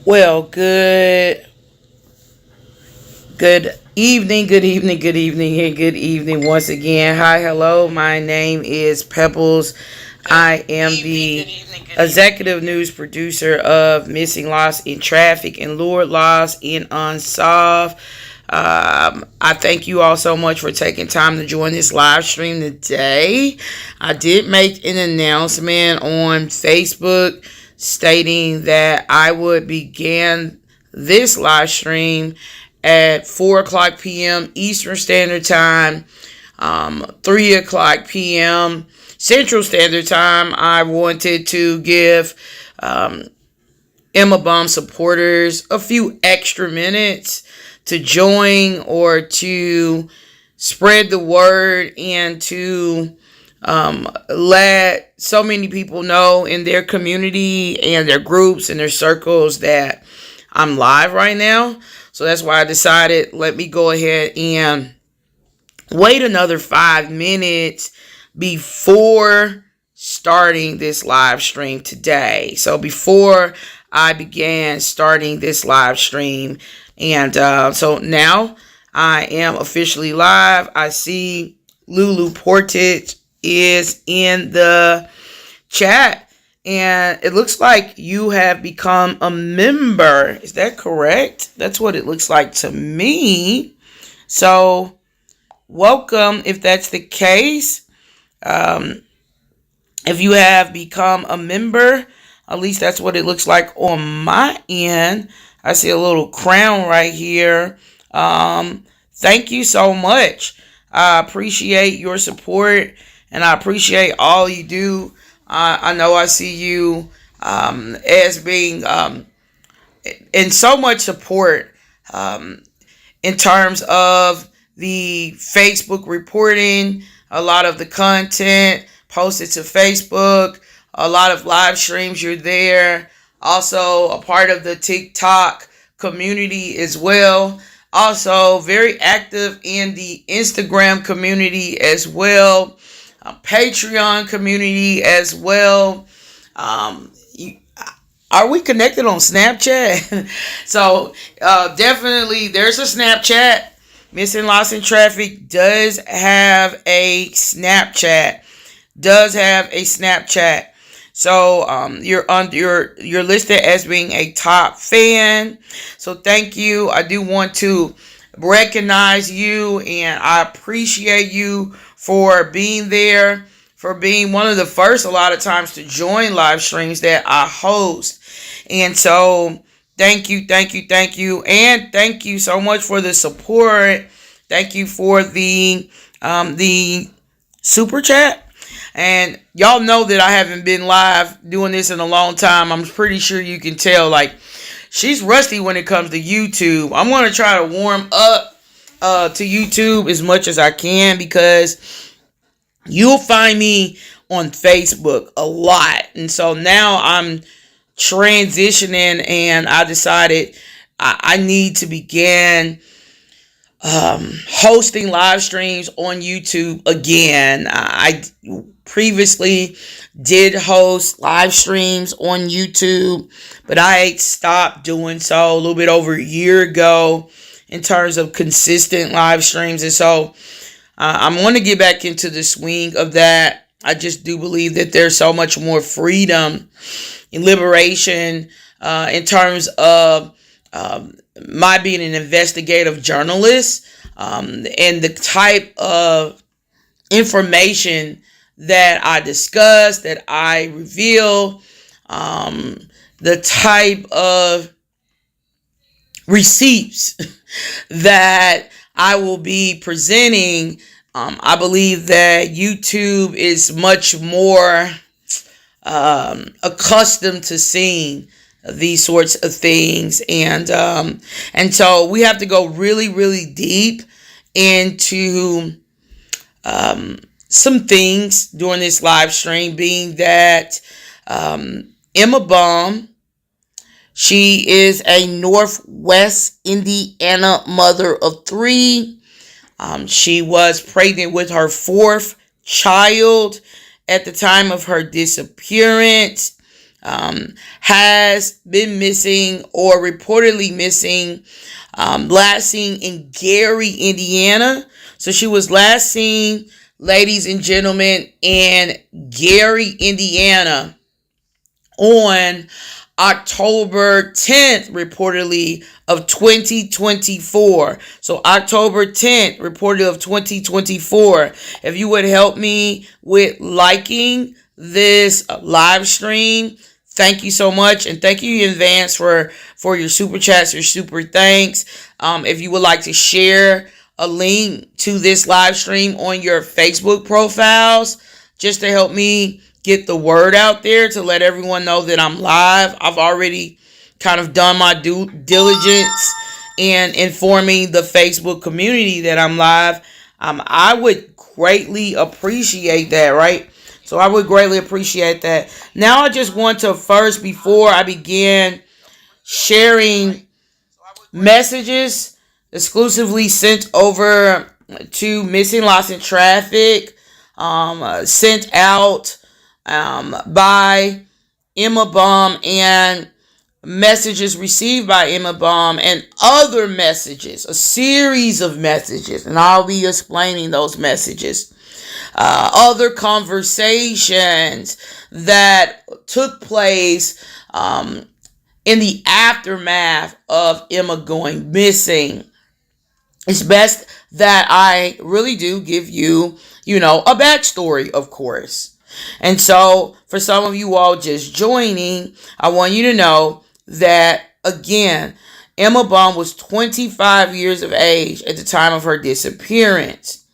Well, good evening, and good evening once again. Hi, hello. My name is Pebbles. I am the executive news producer of Missing Lost in Traffic and Lured Lost in Unsolved. I thank you all so much for taking time to join this live stream today. I did make an announcement on Facebook stating that I would begin this live stream at 4 o'clock p.m. Eastern Standard Time, 3 o'clock p.m. Central Standard Time. I wanted to give Emma BAUM supporters a few extra minutes to join or to spread the word and to let so many people know in their community and their groups and their circles that I'm live right now. So that's why I decided, let me go ahead and wait another 5 minutes before starting this live stream today. So before I began starting this live stream, and so now I am officially live. I see Lulu Portage is in the chat, and it looks like you have become a member. Is that correct? That's what it looks like to me. So welcome if that's the case. If you have become a member, at least that's what it looks like on my end. I see a little crown right here. Thank you so much. I appreciate your support, and I appreciate all you do. I know I see you as being in so much support in terms of the Facebook reporting, a lot of the content posted to Facebook, a lot of live streams, you're there. Also a part of the TikTok community as well. Also very active in the Instagram community as well. Patreon community as well. Are we connected on Snapchat? So definitely there's a Snapchat. Missing Lost in Traffic does have a Snapchat. So you're listed as being a top fan. So thank you. I do want to recognize you, and I appreciate you for being there, for being one of the first a lot of times to join live streams that I host. And so thank you. And thank you so much for the support. Thank you for the super chat. And y'all know that I haven't been live doing this in a long time. I'm pretty sure you can tell, like, she's rusty when it comes to YouTube. I'm going to try to warm up to YouTube as much as I can, because you'll find me on Facebook a lot. And so now I'm transitioning, and I decided I need to begin hosting live streams on YouTube again. I previously did host live streams on YouTube, but I stopped doing so a little bit over a year ago in terms of consistent live streams. And so I'm going to get back into the swing of that. I just do believe that there's so much more freedom and liberation in terms of my being an investigative journalist, and the type of information that I discuss, that I reveal, the type of receipts that I will be presenting. I believe that YouTube is much more accustomed to seeing these sorts of things, and so we have to go really, really deep into some things during this live stream, being that Emma BAUM, she is a Northwest Indiana mother of 3. She was pregnant with her 4th child at the time of her disappearance. has been missing or reportedly missing, last seen in Gary, Indiana. So she was last seen, ladies and gentlemen, in Gary, Indiana on October 10th, reportedly, of 2024. So October 10th, reportedly, of 2024. If you would help me with liking this live stream, thank you so much. And thank you in advance for your super chats, your super thanks. If you would like to share a link to this live stream on your Facebook profiles, just to help me get the word out there, to let everyone know that I'm live. I've already kind of done my due diligence in informing the Facebook community that I'm live. I would greatly appreciate that, right? So I would greatly appreciate that. Now I just want to first, before I begin sharing messages exclusively sent over to Missing Lost in Traffic, sent out by BAUM, and messages received by BAUM, and other messages, a series of messages, and I'll be explaining those messages. Other conversations that took place in the aftermath of Emma going missing. It's best that I really do give you, a backstory, of course. And so, for some of you all just joining, I want you to know that, again, Emma BAUM was 25 years of age at the time of her disappearance.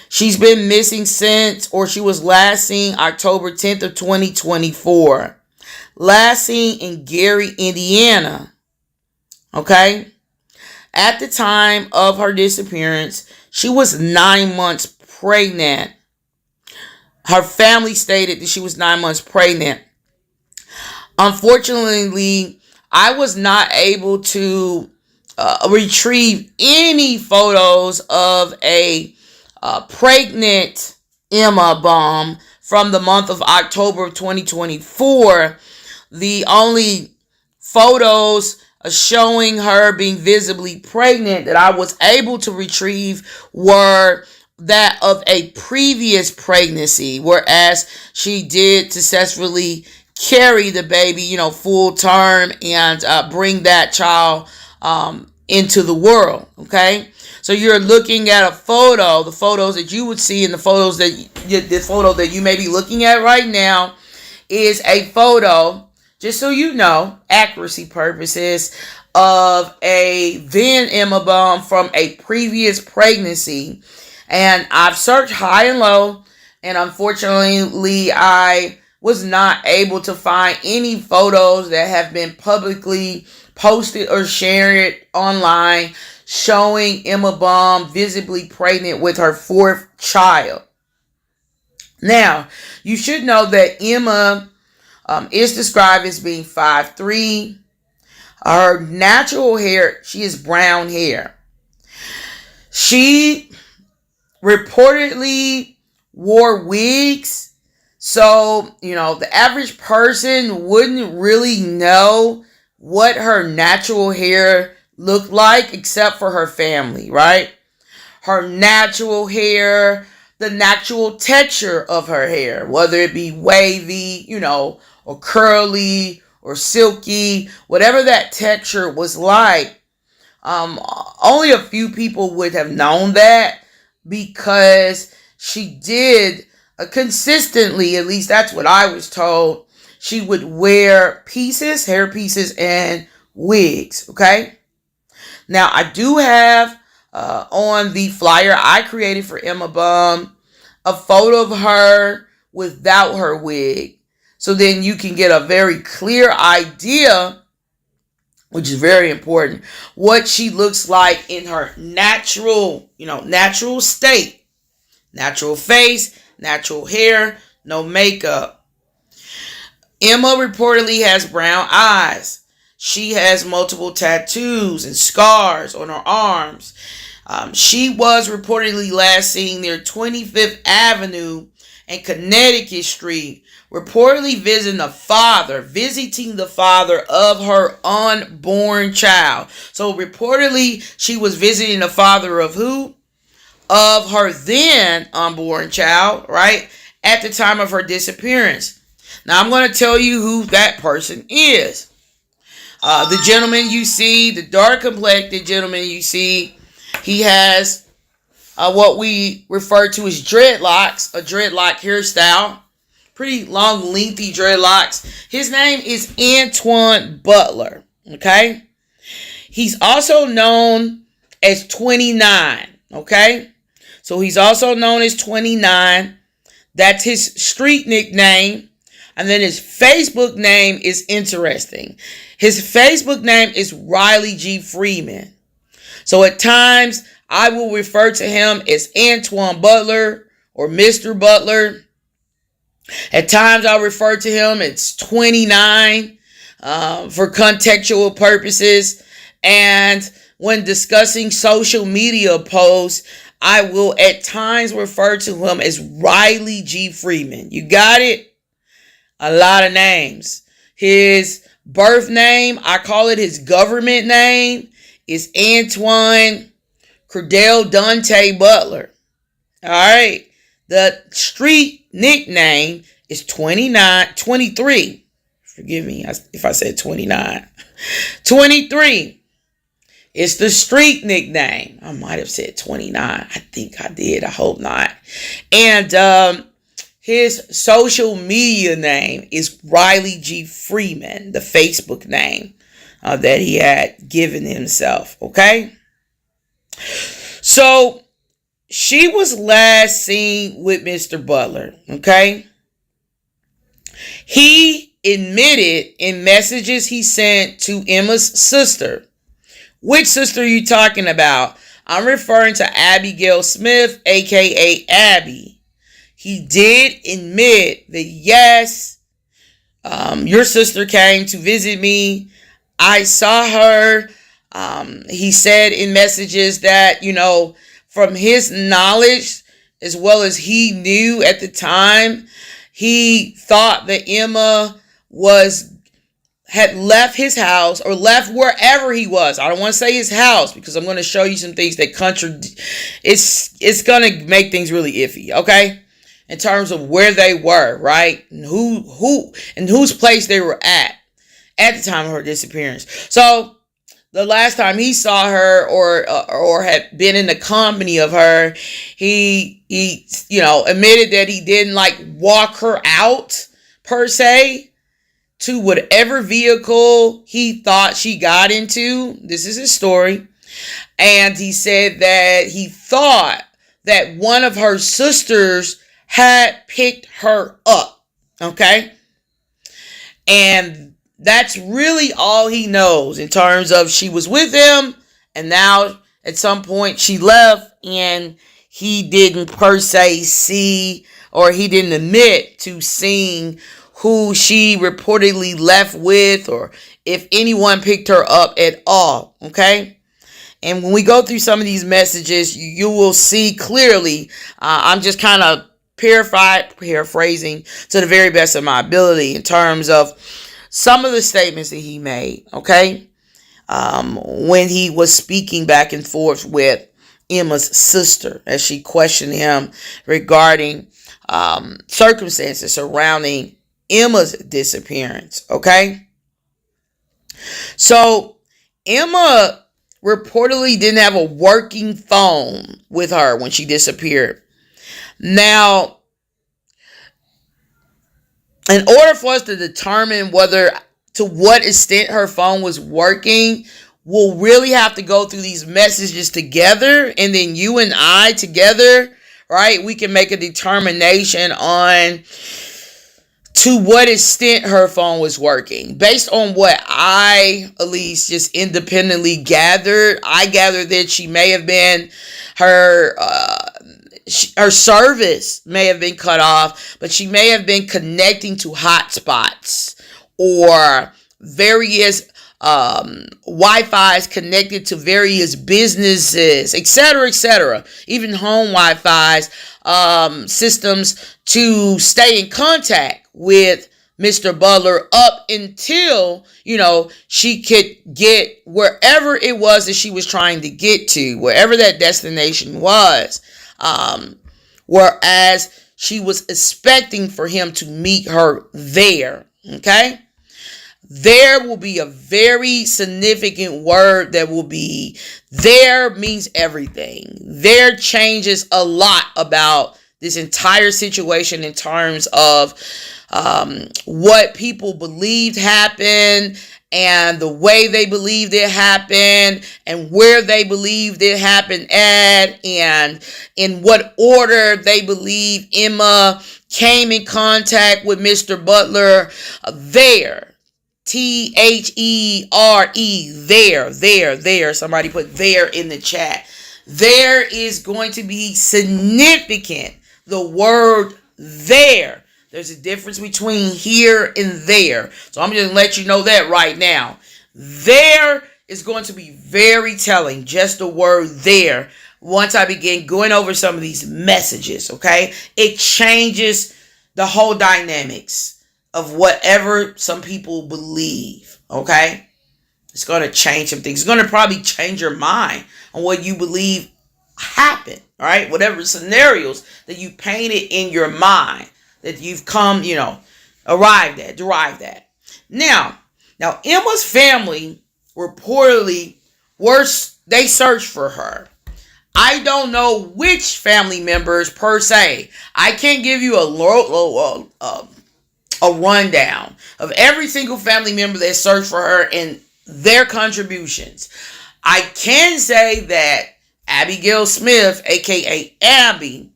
She's been missing since, or she was last seen October 10th of 2024. Last seen in Gary, Indiana. Okay? At the time of her disappearance, she was 9 months pregnant. Her family stated that she was 9 months pregnant. Unfortunately, I was not able to retrieve any photos of a pregnant Emma BAUM from the month of October of 2024. The only photos showing her being visibly pregnant that I was able to retrieve were that of a previous pregnancy, whereas she did successfully carry the baby, full term, and bring that child into the world. Okay, so you're looking at a photo. The photos that you would see, and the photo that you may be looking at right now is a photo, just so you know, accuracy purposes, of a then Emma BAUM from a previous pregnancy. And I've searched high and low, and unfortunately I was not able to find any photos that have been publicly posted or shared online showing Emma BAUM visibly pregnant with her fourth child. Now, you should know that Emma is described as being 5'3". Her natural hair, she is brown hair. She reportedly wore wigs. So, the average person wouldn't really know what her natural hair looked like except for her family, right? Her natural hair, the natural texture of her hair, whether it be wavy, or curly or silky, whatever that texture was like. Only a few people would have known that, because she did consistently, at least that's what I was told, she would wear hair pieces, and wigs. Okay. Now, I do have on the flyer I created for Emma BAUM a photo of her without her wig. So then you can get a very clear idea, which is very important, what she looks like in her natural state. Natural face, natural hair, no makeup. Emma reportedly has brown eyes. She has multiple tattoos and scars on her arms. She was reportedly last seen near 25th Avenue and Connecticut Street, reportedly visiting the father of her unborn child. So reportedly, she was visiting the father of who? Of her then unborn child, right? At the time of her disappearance. Now, I'm going to tell you who that person is. The gentleman you see, the dark complected gentleman you see, he has what we refer to as dreadlocks, a dreadlock hairstyle. Pretty long, lengthy dreadlocks. His name is Antoine Butler. Okay? He's also known as 29. Okay? So he's also known as 29. That's his street nickname. And then his Facebook name is interesting. His Facebook name is Riley G. Freeman. So at times, I will refer to him as Antoine Butler or Mr. Butler. At times, I'll refer to him as 29 for contextual purposes. And when discussing social media posts, I will at times refer to him as Riley G. Freeman. You got it? A lot of names. His birth name, I call it his government name, is Antoine Cordell Dante Butler. All right. The street nickname is 23. Forgive me if I said 29. 23. It's the street nickname. I might have said 29. I think I did. I hope not. And his social media name is Riley G. Freeman, the Facebook name that he had given himself. Okay? So, she was last seen with Mr. Butler. Okay? He admitted in messages he sent to Emma's sister. Which sister are you talking about? I'm referring to Abigail Smith, a.k.a. Abby. He did admit that, yes, your sister came to visit me. I saw her. He said in messages that, from his knowledge, as well as he knew at the time, he thought that Emma had left his house or left wherever he was. I don't want to say his house because I'm going to show you some things that it's going to make things really iffy, okay? In terms of where they were, right? And whose place they were at the time of her disappearance. So the last time he saw her or had been in the company of her, he admitted that he didn't walk her out per se to whatever vehicle he thought she got into. This is his story. And he said that he thought that one of her sisters had picked her up. Okay? And that's really all he knows in terms of she was with him and now at some point she left and he didn't per se see or he didn't admit to seeing who she reportedly left with or if anyone picked her up at all. Okay? And when we go through some of these messages, you will see clearly, I'm just kind of paraphrasing to the very best of my ability in terms of some of the statements that he made, okay? When he was speaking back and forth with Emma's sister as she questioned him regarding circumstances surrounding Emma's disappearance, okay? So, Emma reportedly didn't have a working phone with her when she disappeared. Now, in order for us to determine to what extent her phone was working, we'll really have to go through these messages together, and then you and I together, right, we can make a determination on to what extent her phone was working. Based on what I, at least, just independently gathered, I gathered that she may have been her service may have been cut off, but she may have been connecting to hotspots or various Wi-Fi's connected to various businesses, etc., even home Wi-Fi's systems to stay in contact with Mr. Butler up until, she could get wherever it was that she was trying to get to, wherever that destination was. Whereas she was expecting for him to meet her there. Okay? There will be a very significant word that will be there. Means everything. There changes a lot about this entire situation in terms of what people believed happened and the way they believed it happened and where they believed it happened at and in what order they believe Emma came in contact with Mr. Butler. There. There. There. Somebody put there in the chat. There is going to be significant. The word there. There's a difference between here and there. So I'm just going to let you know that right now. There is going to be very telling. Just the word there. Once I begin going over some of these messages, okay? It changes the whole dynamics of whatever some people believe, okay? It's going to change some things. It's going to probably change your mind on what you believe happened, all right? Whatever scenarios that you painted in your mind that you've come, derived at. Now, Emma's family reportedly they searched for her. I don't know which family members per se. I can't give you a rundown of every single family member that searched for her and their contributions. I can say that Abigail Smith, aka Abby,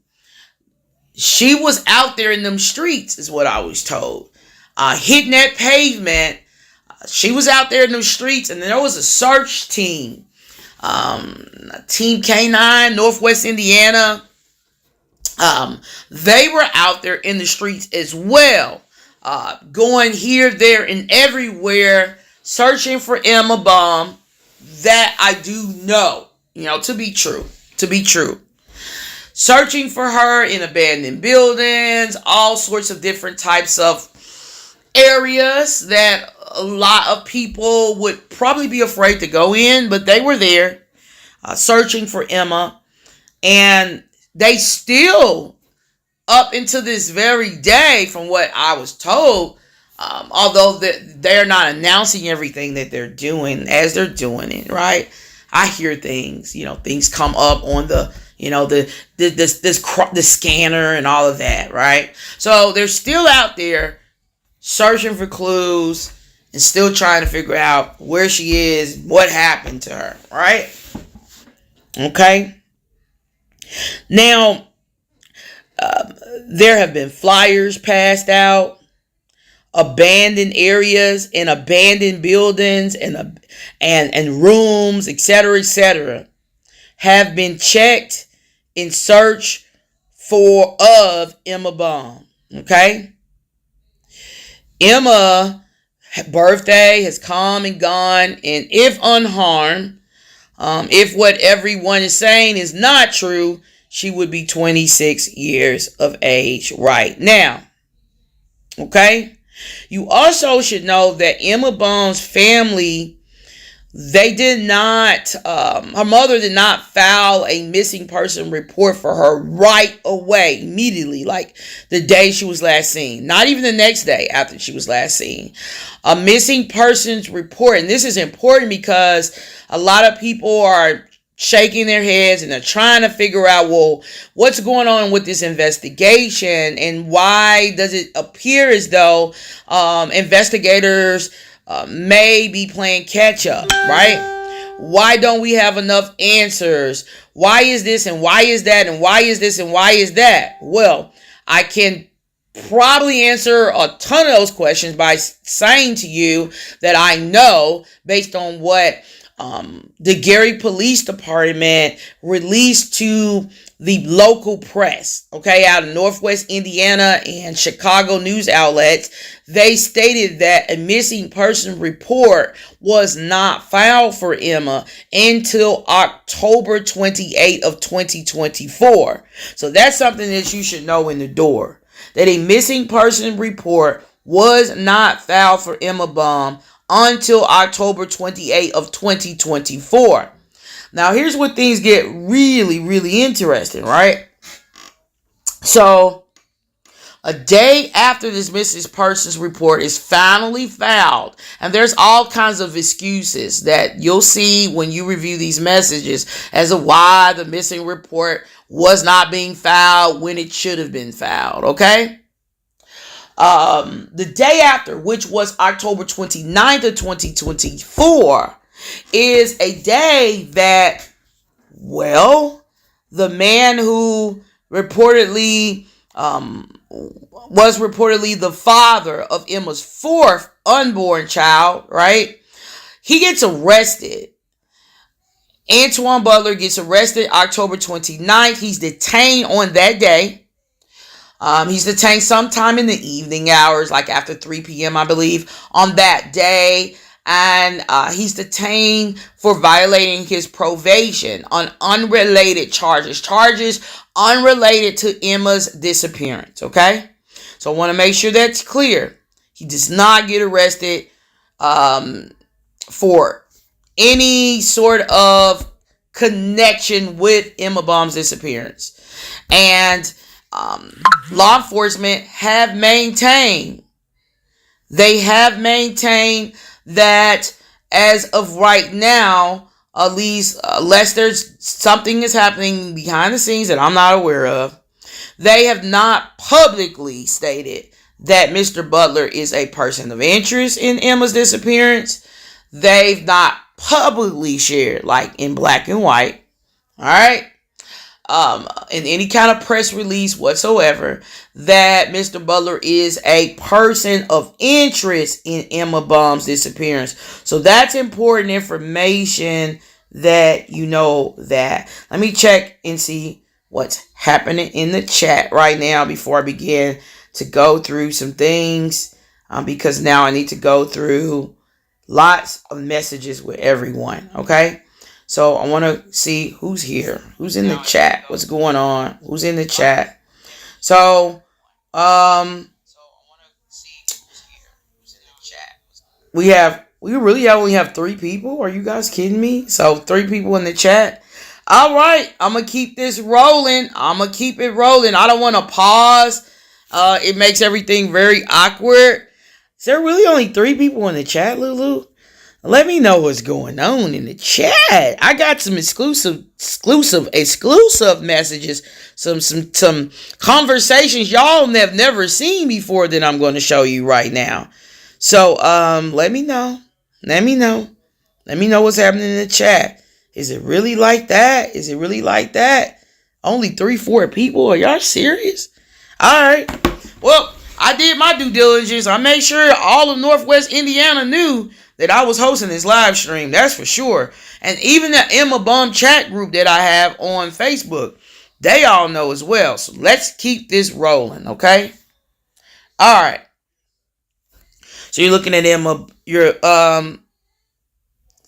she was out there in them streets, is what I was told. Hitting that pavement. She was out there in them streets, and there was a search team. Team K9, Northwest Indiana. They were out there in the streets as well. Going here, there, and everywhere, searching for Emma BAUM. That I do know, to be true. Searching for her in abandoned buildings, all sorts of different types of areas that a lot of people would probably be afraid to go in, but they were there searching for Emma. And they still, up into this very day, from what I was told, although they're not announcing everything that they're doing as they're doing it, right? I hear things, things come up on the, the scanner and all of that, right? So they're still out there searching for clues and still trying to figure out where she is, what happened to her, right? Okay. Now, there have been flyers passed out. Abandoned areas and abandoned buildings and rooms, etc., have been checked in search of Emma BAUM. Okay? Emma's birthday has come and gone, and if unharmed, if what everyone is saying is not true, she would be 26 years of age right now. Okay? You also should know that Emma BAUM's family, they did not, her mother did not file a missing person report for her right away, immediately, like the day she was last seen. Not even the next day after she was last seen. A missing persons report, and this is important because a lot of people are shaking their heads and they're trying to figure out, well, what's going on with this investigation and why does it appear as though investigators may be playing catch up, right? Why don't we have enough answers? Why is this and why is that and why is this and why is that? Well, I can probably answer a ton of those questions by saying to you that I know based on what the Gary Police Department released to the local press, okay, out of Northwest Indiana and Chicago news outlets. They stated that a missing person report was not filed for Emma until October 28th of 2024. So that's something that you should know in the door. that a missing person report was not filed for Emma BAUM until October 28th of 2024. Now, here's where things get really, really interesting, right? So, a day after this missing persons report is finally filed, and there's all kinds of excuses that you'll see when you review these messages as to why the missing report was not being filed when it should have been filed, okay? The day after, which was October 29th of 2024, is a day that, well, the man who reportedly was reportedly the father of Emma's fourth unborn child, right? He gets arrested. Antoine Butler gets arrested October 29th. He's detained on that day. He's detained sometime in the evening hours, like after 3 p.m., I believe, on that day. And he's detained for violating his probation on unrelated charges. Charges unrelated to Emma's disappearance, okay? So I want to make sure that's clear. He does not get arrested for any sort of connection with Emma BAUM's disappearance. And law enforcement have maintained, that as of right now, at least unless there's something is happening behind the scenes that I'm not aware of, they have not publicly stated that Mr. Butler is a person of interest in Emma's disappearance. They've not publicly shared, like in black and white, all right, in any kind of press release whatsoever, that Mr. Butler is a person of interest in Emma BAUM's disappearance. So that's important information that you know that. Let me check and see what's happening in the chat right now before I begin to go through some things, because now I need to go through lots of messages with everyone, okay? So I want to see who's here, who's in the chat, what's going on, who's in the chat. So, we really only have 3 people. Are you guys kidding me? So 3 people in the chat. All right, I'm gonna keep this rolling. I'm gonna keep it rolling. I don't want to pause. It makes everything very awkward. Is there really only 3 people in the chat, Lulu? Let me know what's going on in the chat. I got some exclusive messages, some conversations y'all have never seen before that I'm going to show you right now. So, let me know. Let me know what's happening in the chat. Is it really like that? Is it really like that? Only 3-4 people? Are y'all serious? All right. Well, I did my due diligence. I made sure all of Northwest Indiana knew that I was hosting this live stream. That's for sure. And even the Emma BAUM chat group that I have on Facebook, they all know as well. So let's keep this rolling, okay? All right. So you're looking at Emma. You're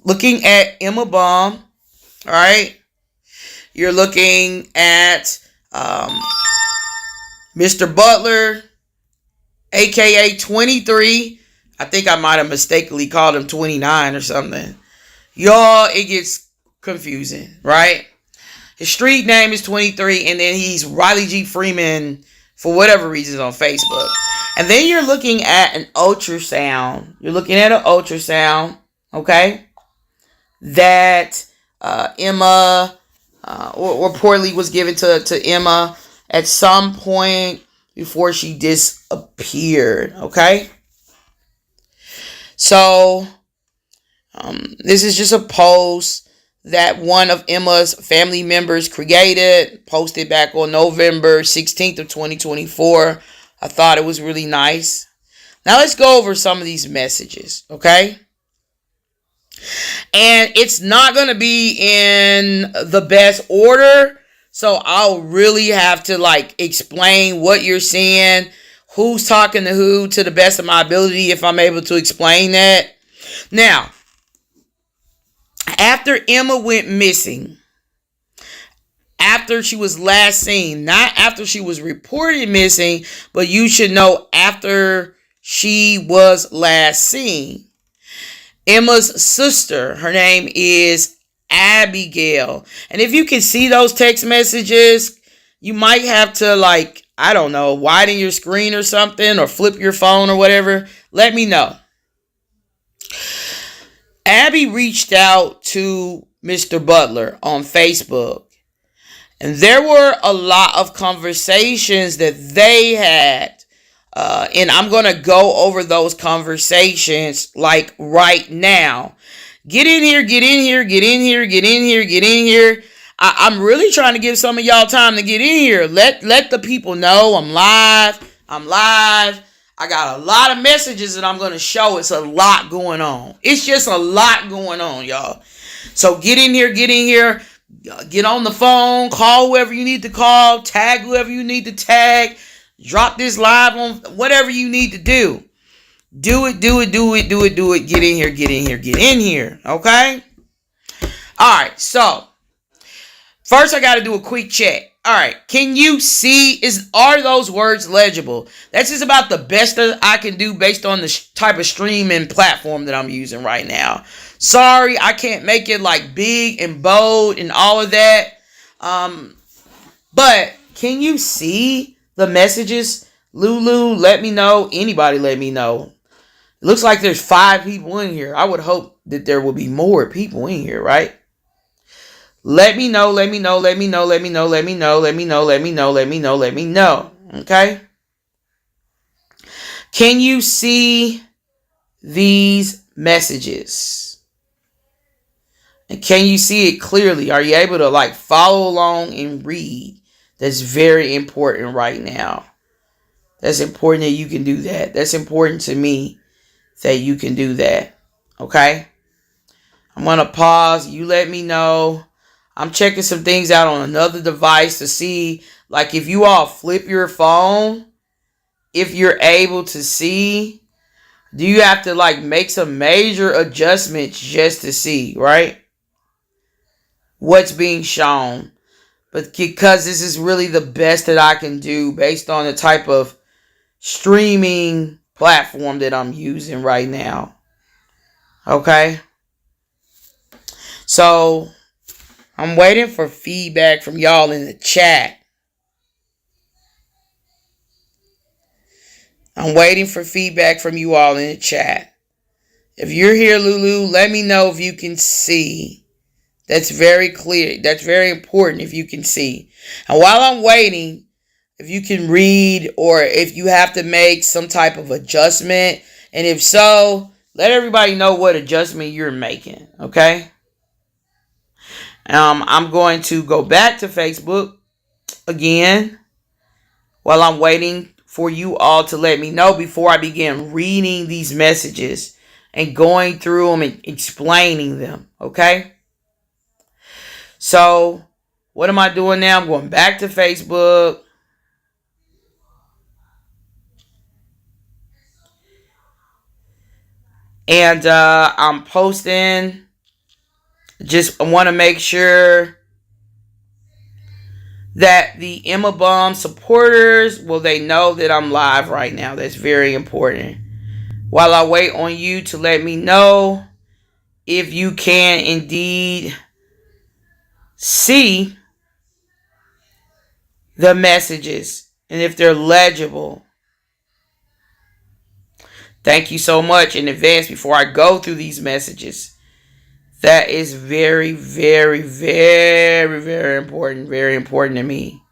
looking at Emma BAUM. All right. You're looking at Mr. Butler, aka 23. I think I might have mistakenly called him 29 or something. Y'all, it gets confusing, right? His street name is 23, and then he's Riley G. Freeman for whatever reasons on Facebook. And then you're looking at an ultrasound. You're looking at an ultrasound, okay? That Emma, or reportedly was given to Emma at some point before she disappeared, okay? So, this is just a post that one of Emma's family members created, posted back on November 16th of 2024. I thought it was really nice. Now let's go over some of these messages, okay? And it's not going to be in the best order, so I'll really have to explain what you're seeing, who's talking to who, to the best of my ability, if I'm able to explain that. Now, after Emma went missing, after she was last seen, not after she was reported missing, but you should know after she was last seen. Emma's sister, her name is Abigail. And if you can see those text messages, you might have to, like, I don't know, widen your screen or something, or flip your phone or whatever. Let me know. Abby reached out to Mr. Butler on Facebook. And there were a lot of conversations that they had. And I'm going to go over those conversations like right now. Get in here, get in here, get in here, get in here, get in here. I'm really trying to give some of y'all time to get in here. Let the people know I'm live. I'm live. I got a lot of messages that I'm going to show. It's a lot going on. It's just a lot going on, y'all. So get in here, get in here. Get on the phone. Call whoever you need to call. Tag whoever you need to tag. Drop this live on whatever you need to do. Do it, do it, do it, do it, do it. Get in here, get in here, get in here. Okay? Alright, so first I gotta do a quick check. Alright, can you see, are those words legible? That's just about the best that I can do based on the type of streaming platform that I'm using right now. Sorry, I can't make it like big and bold and all of that. But can you see the messages? Lulu, let me know. Anybody let me know. It looks like there's 5 people in here. I would hope that there will be more people in here, right? Let me know, let me know, let me know, let me know, let me know, let me know, let me know, let me know, let me know. Okay? Can you see these messages? And can you see it clearly? Are you able to like follow along and read? That's very important right now. That's important that you can do that. That's important to me that you can do that. Okay? I'm going to pause. You let me know. I'm checking some things out on another device to see, like, if you all flip your phone, if you're able to see, do you have to, like, make some major adjustments just to see, right? What's being shown. But because this is really the best that I can do based on the type of streaming platform that I'm using right now. Okay? So I'm waiting for feedback from y'all in the chat. I'm waiting for feedback from you all in the chat. If you're here, Lulu, let me know if you can see. That's very clear. That's very important if you can see. And while I'm waiting, if you can read or if you have to make some type of adjustment, and if so, let everybody know what adjustment you're making, okay? I'm going to go back to Facebook again while I'm waiting for you all to let me know before I begin reading these messages and going through them and explaining them, okay? So, what am I doing now? I'm going back to Facebook. And I'm posting. Just want to make sure that the Emma BAUM supporters, well, they know that I'm live right now. That's very important. While I wait on you to let me know if you can indeed see the messages and if they're legible. Thank you so much in advance before I go through these messages. That is very, very, very, very important. Very important to me.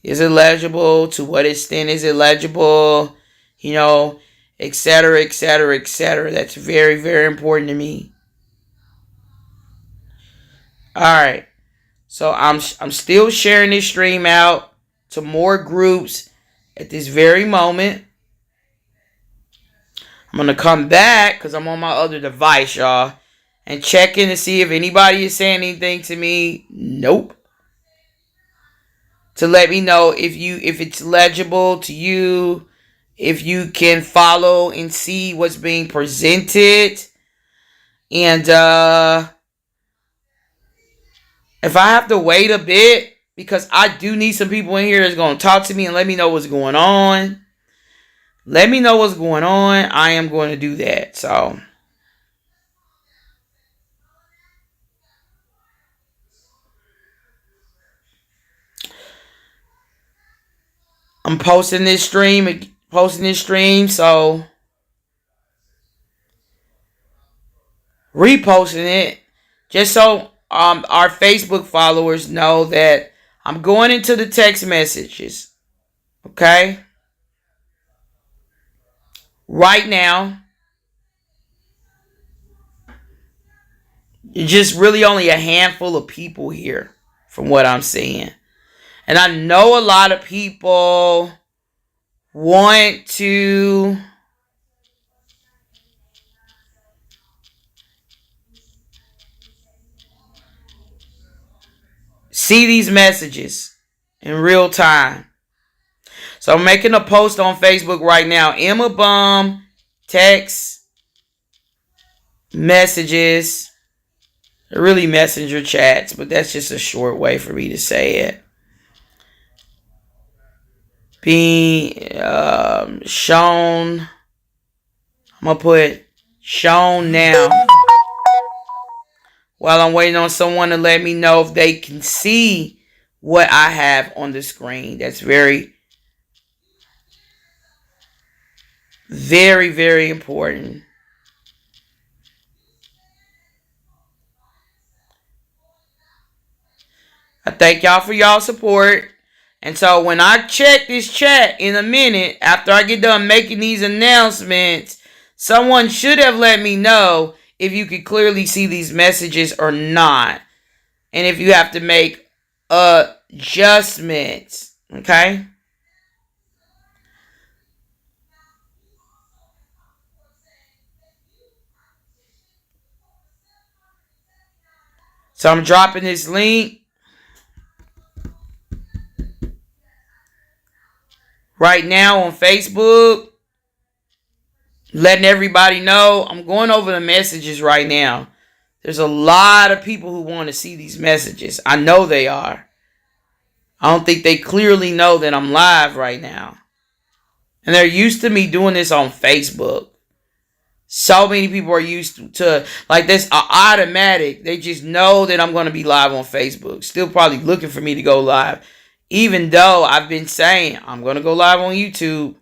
Is it legible? To what extent is it legible? You know, etc., etc., etc. That's very, very important to me. Alright. So I'm still sharing this stream out to more groups at this very moment. I'm going to come back because I'm on my other device, y'all. And check in to see if anybody is saying anything to me. Nope. To let me know if it's legible to you, if you can follow and see what's being presented. And If I have to wait a bit, because I do need some people in here that's going to talk to me and let me know what's going on. Let me know what's going on. I am going to do that. So I'm posting this stream. So reposting it just so our Facebook followers know that I'm going into the text messages. Okay? Right now, it's just really only a handful of people here from what I'm seeing. And I know a lot of people want to see these messages in real time. So I'm making a post on Facebook right now. BAUM text messages. They're really messenger chats, but that's just a short way for me to say it. Being shown. I'm going to put shown now. While I'm waiting on someone to let me know if they can see what I have on the screen. That's very, very, very important. I thank y'all for y'all support. And so when I check this chat in a minute, after I get done making these announcements, someone should have let me know if you could clearly see these messages or not. And if you have to make adjustments. Okay? So I'm dropping this link right now on Facebook, letting everybody know. I'm going over the messages right now. There's a lot of people who want to see these messages. I know they are. I don't think they clearly know that I'm live right now. And they're used to me doing this on Facebook. So many people are used to like this automatic. They just know that I'm going to be live on Facebook. Still probably looking for me to go live. Even though I've been saying I'm going to go live on YouTube.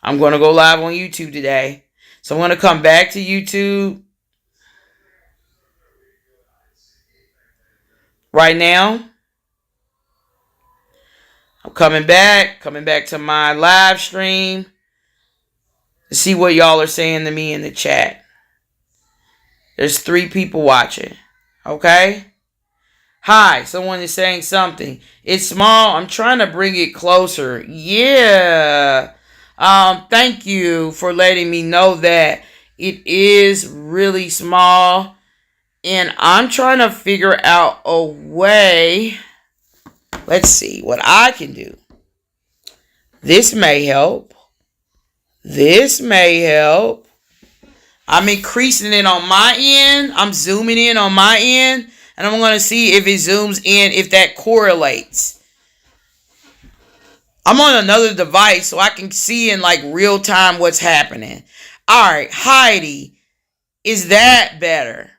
I'm going to go live on YouTube today. So I'm going to come back to YouTube right now. I'm coming back to my live stream to see what y'all are saying to me in the chat. There's 3 people watching. Okay? Hi, someone is saying something. It's small. I'm trying to bring it closer. Yeah. Thank you for letting me know that it is really small. And I'm trying to figure out a way. Let's see what I can do. This may help. This may help. I'm increasing it on my end. I'm zooming in on my end. And I'm going to see if it zooms in, if that correlates. I'm on another device so I can see in like real time what's happening. All right, Heidi, is that better?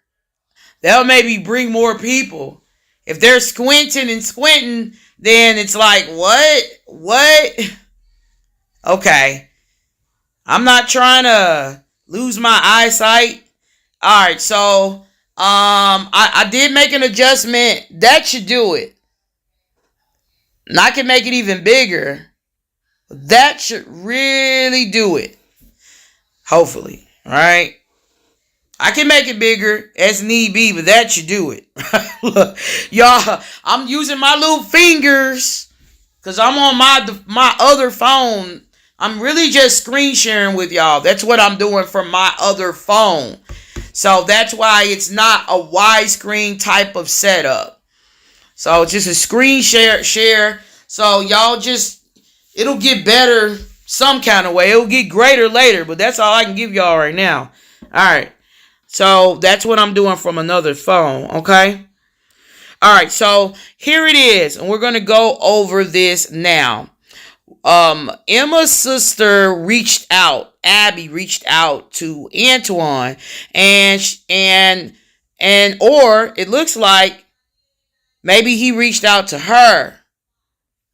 That'll maybe bring more people. If they're squinting, then it's like, what? Okay. I'm not trying to lose my eyesight. All right, so I did make an adjustment. That should do it. And I can make it even bigger. That should really do it. Hopefully. All right. I can make it bigger as need be, but that should do it. Look, y'all, I'm using my little fingers because I'm on my other phone. I'm really just screen sharing with y'all. That's what I'm doing from my other phone. So that's why it's not a widescreen type of setup. So it's just a screen share. So y'all it'll get better some kind of way. It'll get greater later, but that's all I can give y'all right now. All right. So that's what I'm doing from another phone, okay? All All right, so here it is, and we're going to go over this now. Emma's sister reached out. Abby reached out to Antoine, and or it looks like maybe he reached out to her.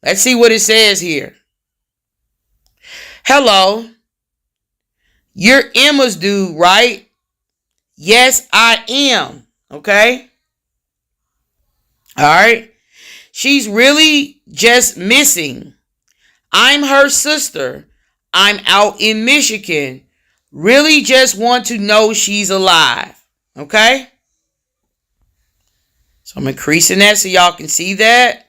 Let's see what it says here. Hello, you're Emma's dude, right? Yes, I am. Okay. All right. She's really just missing. I'm her sister. I'm out in Michigan. Really just want to know she's alive. Okay? So I'm increasing that so y'all can see that.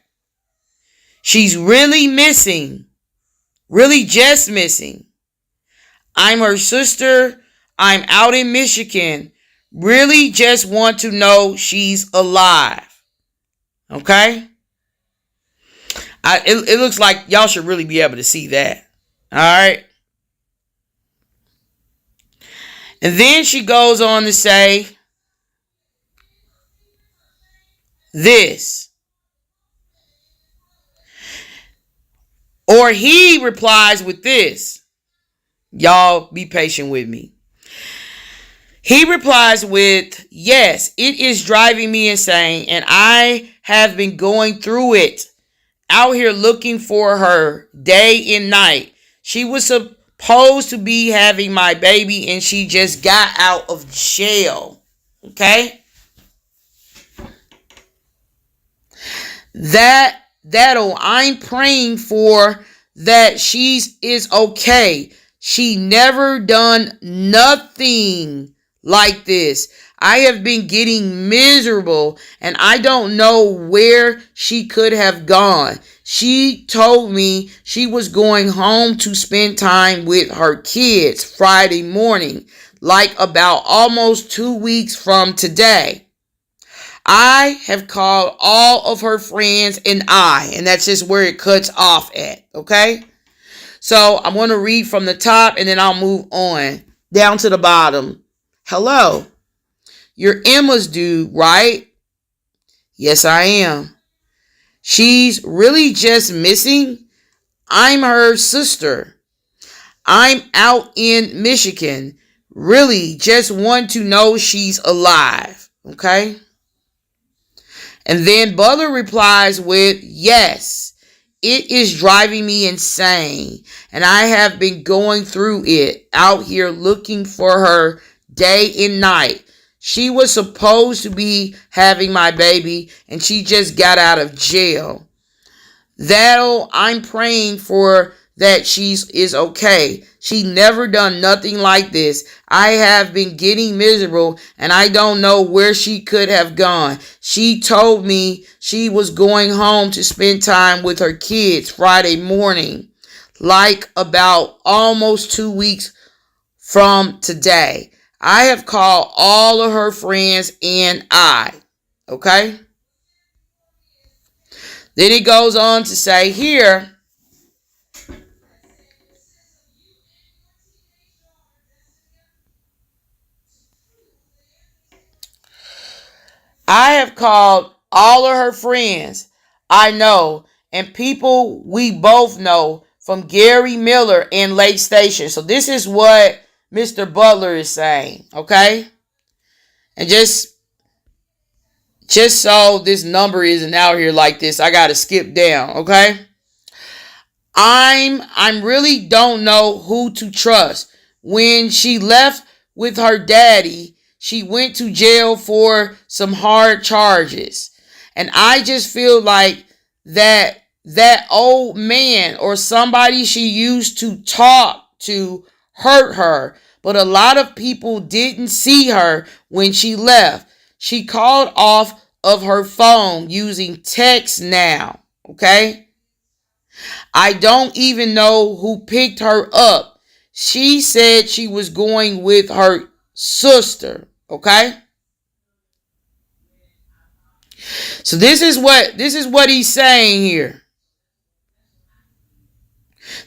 She's really missing. Really just missing. I'm her sister. I'm out in Michigan. Really just want to know she's alive. Okay? It looks like y'all should really be able to see that. All right. And then she goes on to say this. Or he replies with this. Y'all be patient with me. He replies with, yes, it is driving me insane, and I have been going through it. Out here looking for her day and night. She was supposed to be having my baby and she just got out of jail. Okay? I'm praying for that she is okay. She never done nothing like this. I have been getting miserable and I don't know where she could have gone. She told me she was going home to spend time with her kids Friday morning, like about almost 2 weeks from today. I have called all of her friends and that's just where it cuts off at, okay? So I'm going to read from the top and then I'll move on down to the bottom. Hello. You're Emma's dude, right? Yes, I am. She's really just missing. I'm her sister. I'm out in Michigan. Really just want to know she's alive. Okay? And then Butler replies with, yes, it is driving me insane. And I have been going through it out here looking for her day and night. She was supposed to be having my baby and she just got out of jail. I'm praying for that she is okay. She never done nothing like this. I have been getting miserable and I don't know where she could have gone. She told me she was going home to spend time with her kids Friday morning, like about almost 2 weeks from today. I have called all of her friends and okay? Then he goes on to say here, I have called all of her friends I know and people we both know from Gary Miller and Lake Station. So this is what Mr. Butler is saying, okay? And just so this number isn't out here like this, I got to skip down, okay? I'm really don't know who to trust. When she left with her daddy, she went to jail for some hard charges. And I just feel like that old man or somebody she used to talk to hurt her. But a lot of people didn't see her when she left. She called off of her phone using text now. Okay? I don't even know who picked her up. She said she was going with her sister. Okay? So this is what he's saying here.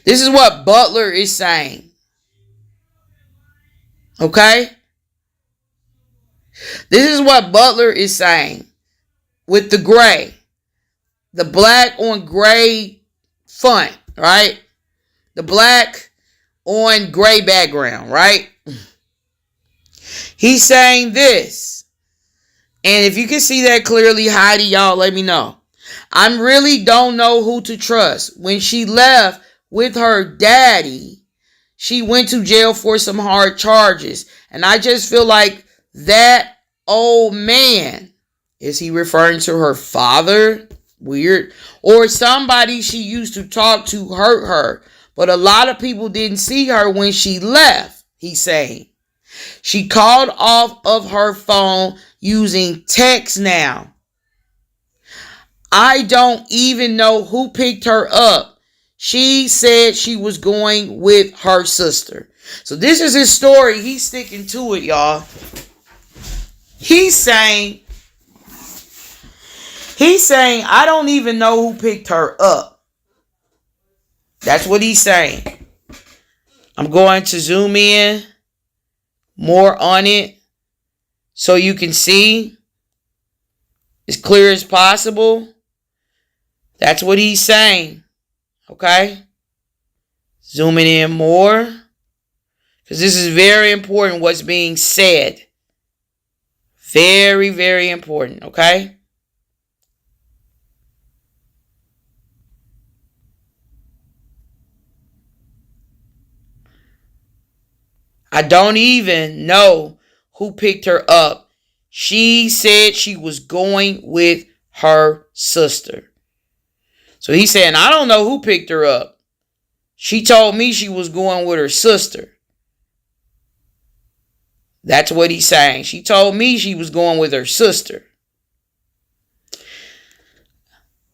This is what Butler is saying. Okay? This is what Butler is saying. with the gray. The black on gray font, right? The black on gray background, right? He's saying this. And if you can see that clearly, Heidi, y'all let me know. I really don't know who to trust. When she left with her daddy, she went to jail for some hard charges. And I just feel like that old man, is he referring to her father? Weird. Or somebody she used to talk to hurt her. But a lot of people didn't see her when she left, he's saying. She called off of her phone using text now. I don't even know who picked her up. She said she was going with her sister. So this is his story. He's sticking to it, y'all. He's saying, I don't even know who picked her up. That's what he's saying. I'm going to zoom in more on it so you can see as clear as possible. That's what he's saying. Okay? Zooming in more. Because this is very important what's being said. Very, very important. Okay? I don't even know who picked her up. She said she was going with her sister. So he's saying, I don't know who picked her up. She told me she was going with her sister. That's what he's saying. She told me she was going with her sister.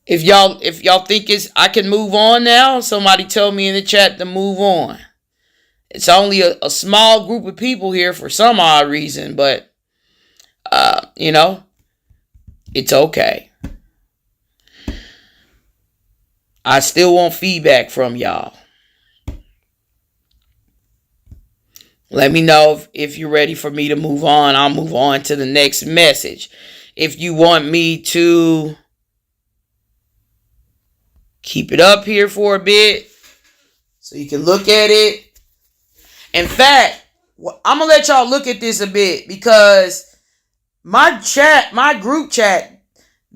If y'all think I can move on now, somebody tell me in the chat to move on. It's only a small group of people here for some odd reason, but, it's okay. I still want feedback from y'all. Let me know if you're ready for me to move on. I'll move on to the next message. If you want me to keep it up here for a bit so you can look at it. In fact, I'm going to let y'all look at this a bit because my group chat,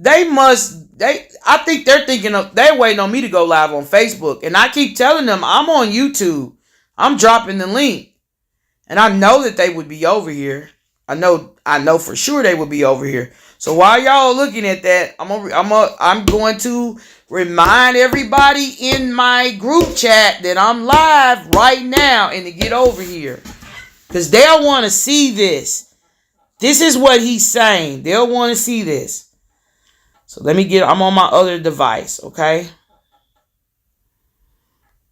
I think they're waiting on me to go live on Facebook. And I keep telling them I'm on YouTube. I'm dropping the link. And I know that they would be over here. I know for sure they would be over here. So while y'all looking at that, I'm going to remind everybody in my group chat that I'm live right now and to get over here. Because they'll want to see this. This is what he's saying. They'll want to see this. So I'm on my other device, okay?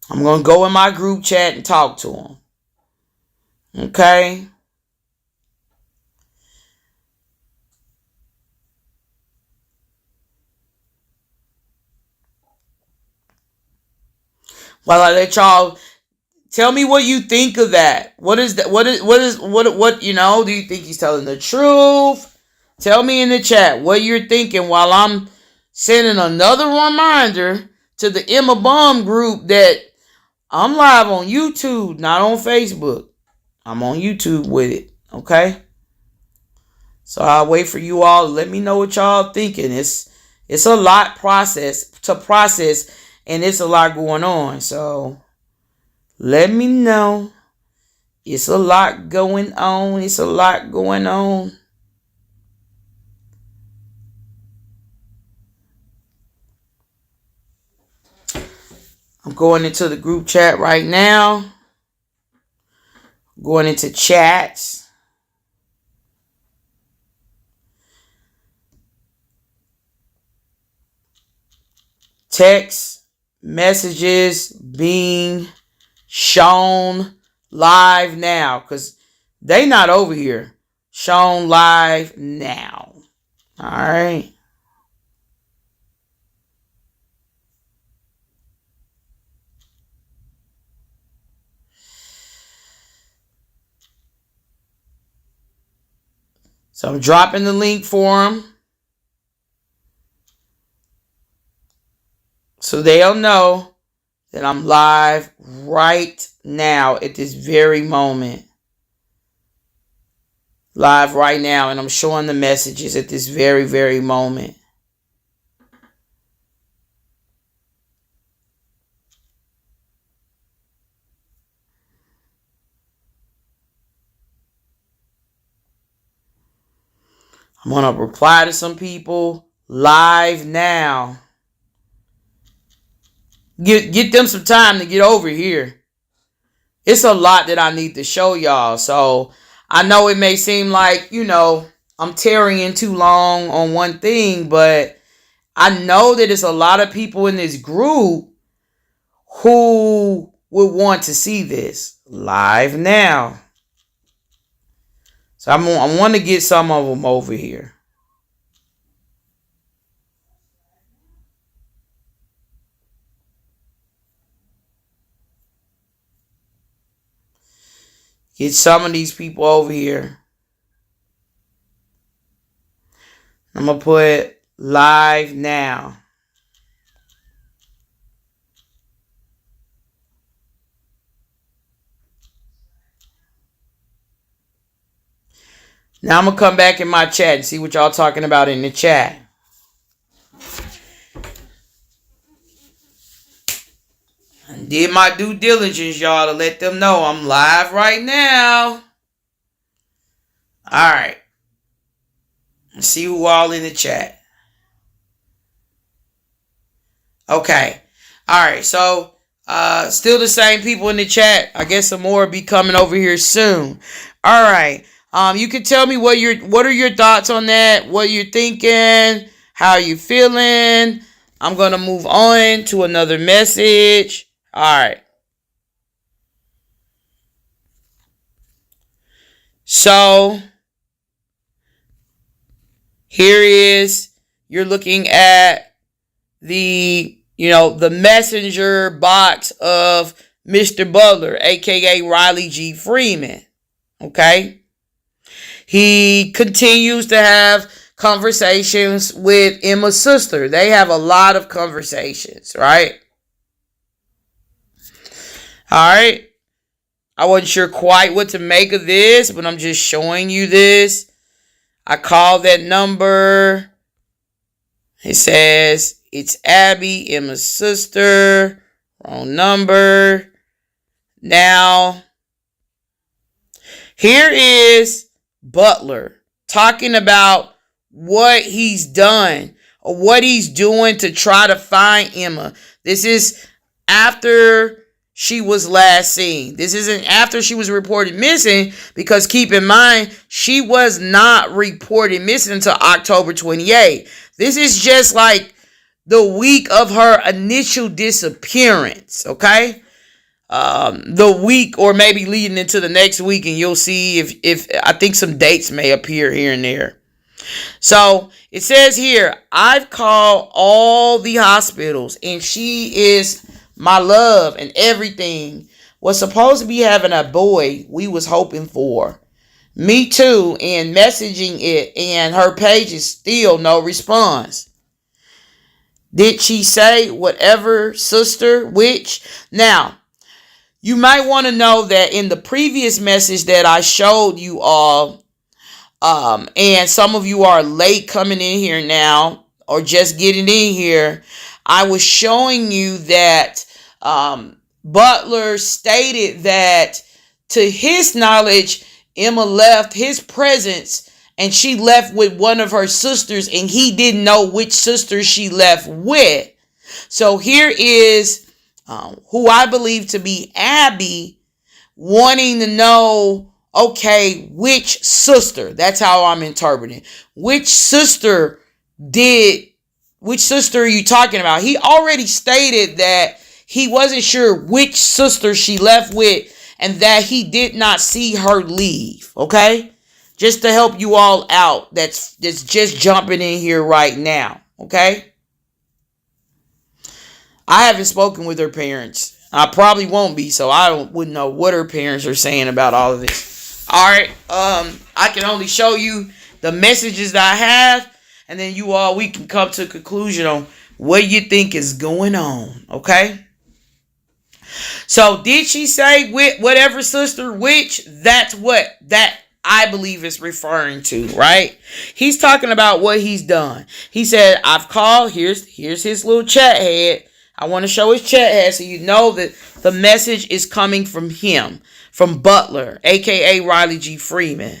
I'm going to go in my group chat and talk to them. Okay? Well, I let y'all tell me what you think of that. What is that? What do you think he's telling the truth? Tell me in the chat what you're thinking while I'm sending another reminder to the BAUM group that I'm live on YouTube, not on Facebook. I'm on YouTube with it, okay? So I'll wait for you all to let me know what y'all thinking. It's a lot to process, and it's a lot going on. So let me know. It's a lot going on. It's a lot going on. I'm going into the group chat right now. Going into chats. Text messages being shown live now. Because they not over here. Shown live now. Alright. So I'm dropping the link for them. So they'll know that I'm live right now at this very moment. Live right now, and I'm showing the messages at this very, very moment. I'm going to reply to some people live now. Get them some time to get over here. It's a lot that I need to show y'all. So I know it may seem like, I'm tarrying too long on one thing, but I know that it's a lot of people in this group who would want to see this live now. So I want to get some of them over here. Get some of these people over here. I'm going to put live now. Now I'm going to come back in my chat and see what y'all talking about in the chat. I did my due diligence, y'all, to let them know I'm live right now. All right. Let's see who all in the chat. Okay. All right. So, still the same people in the chat. I guess some more will be coming over here soon. All right. You can tell me what are your thoughts on that? What you're thinking? How are you feeling? I'm going to move on to another message. All right. So, here is, you're looking at the messenger box of Mr. Butler, aka Riley G. Freeman. Okay. He continues to have conversations with Emma's sister. They have a lot of conversations, right? All right. I wasn't sure quite what to make of this, but I'm just showing you this. I called that number. It says it's Abby, Emma's sister. Wrong number. Now, here is Butler talking about what he's done or what he's doing to try to find Emma. This is after she was last seen. This isn't after she was reported missing, because keep in mind, she was not reported missing until October 28th. This is just like the week of her initial disappearance, okay? The week or maybe leading into the next week, and you'll see if I think some dates may appear here and there. So it says here, I've called all the hospitals, and she is my love and everything. Was supposed to be having a boy we was hoping for. Me too, and messaging it, and her page is still no response. Did she say whatever, sister? Which? Now, you might want to know that in the previous message that I showed you all, and some of you are late coming in here now, or just getting in here, I was showing you that Butler stated that, to his knowledge, Emma left his presence and she left with one of her sisters, and he didn't know which sister she left with. So here is who I believe to be Abby wanting to know, okay, which sister? That's how I'm interpreting. Which sister are you talking about? He already stated that he wasn't sure which sister she left with, and that he did not see her leave. Okay? Just to help you all out that's just jumping in here right now. Okay? I haven't spoken with her parents. I probably won't be, so I wouldn't know what her parents are saying about all of this. Alright, I can only show you the messages that I have, and then we can come to a conclusion on What do you think is going on? Okay. So did she say with whatever sister, which that's what that I believe is referring to, right? He's talking about what he's done. He said, I've called, here's his little chat head. I want to show his chat head so you know that the message is coming from him, from Butler, aka Riley G. Freeman.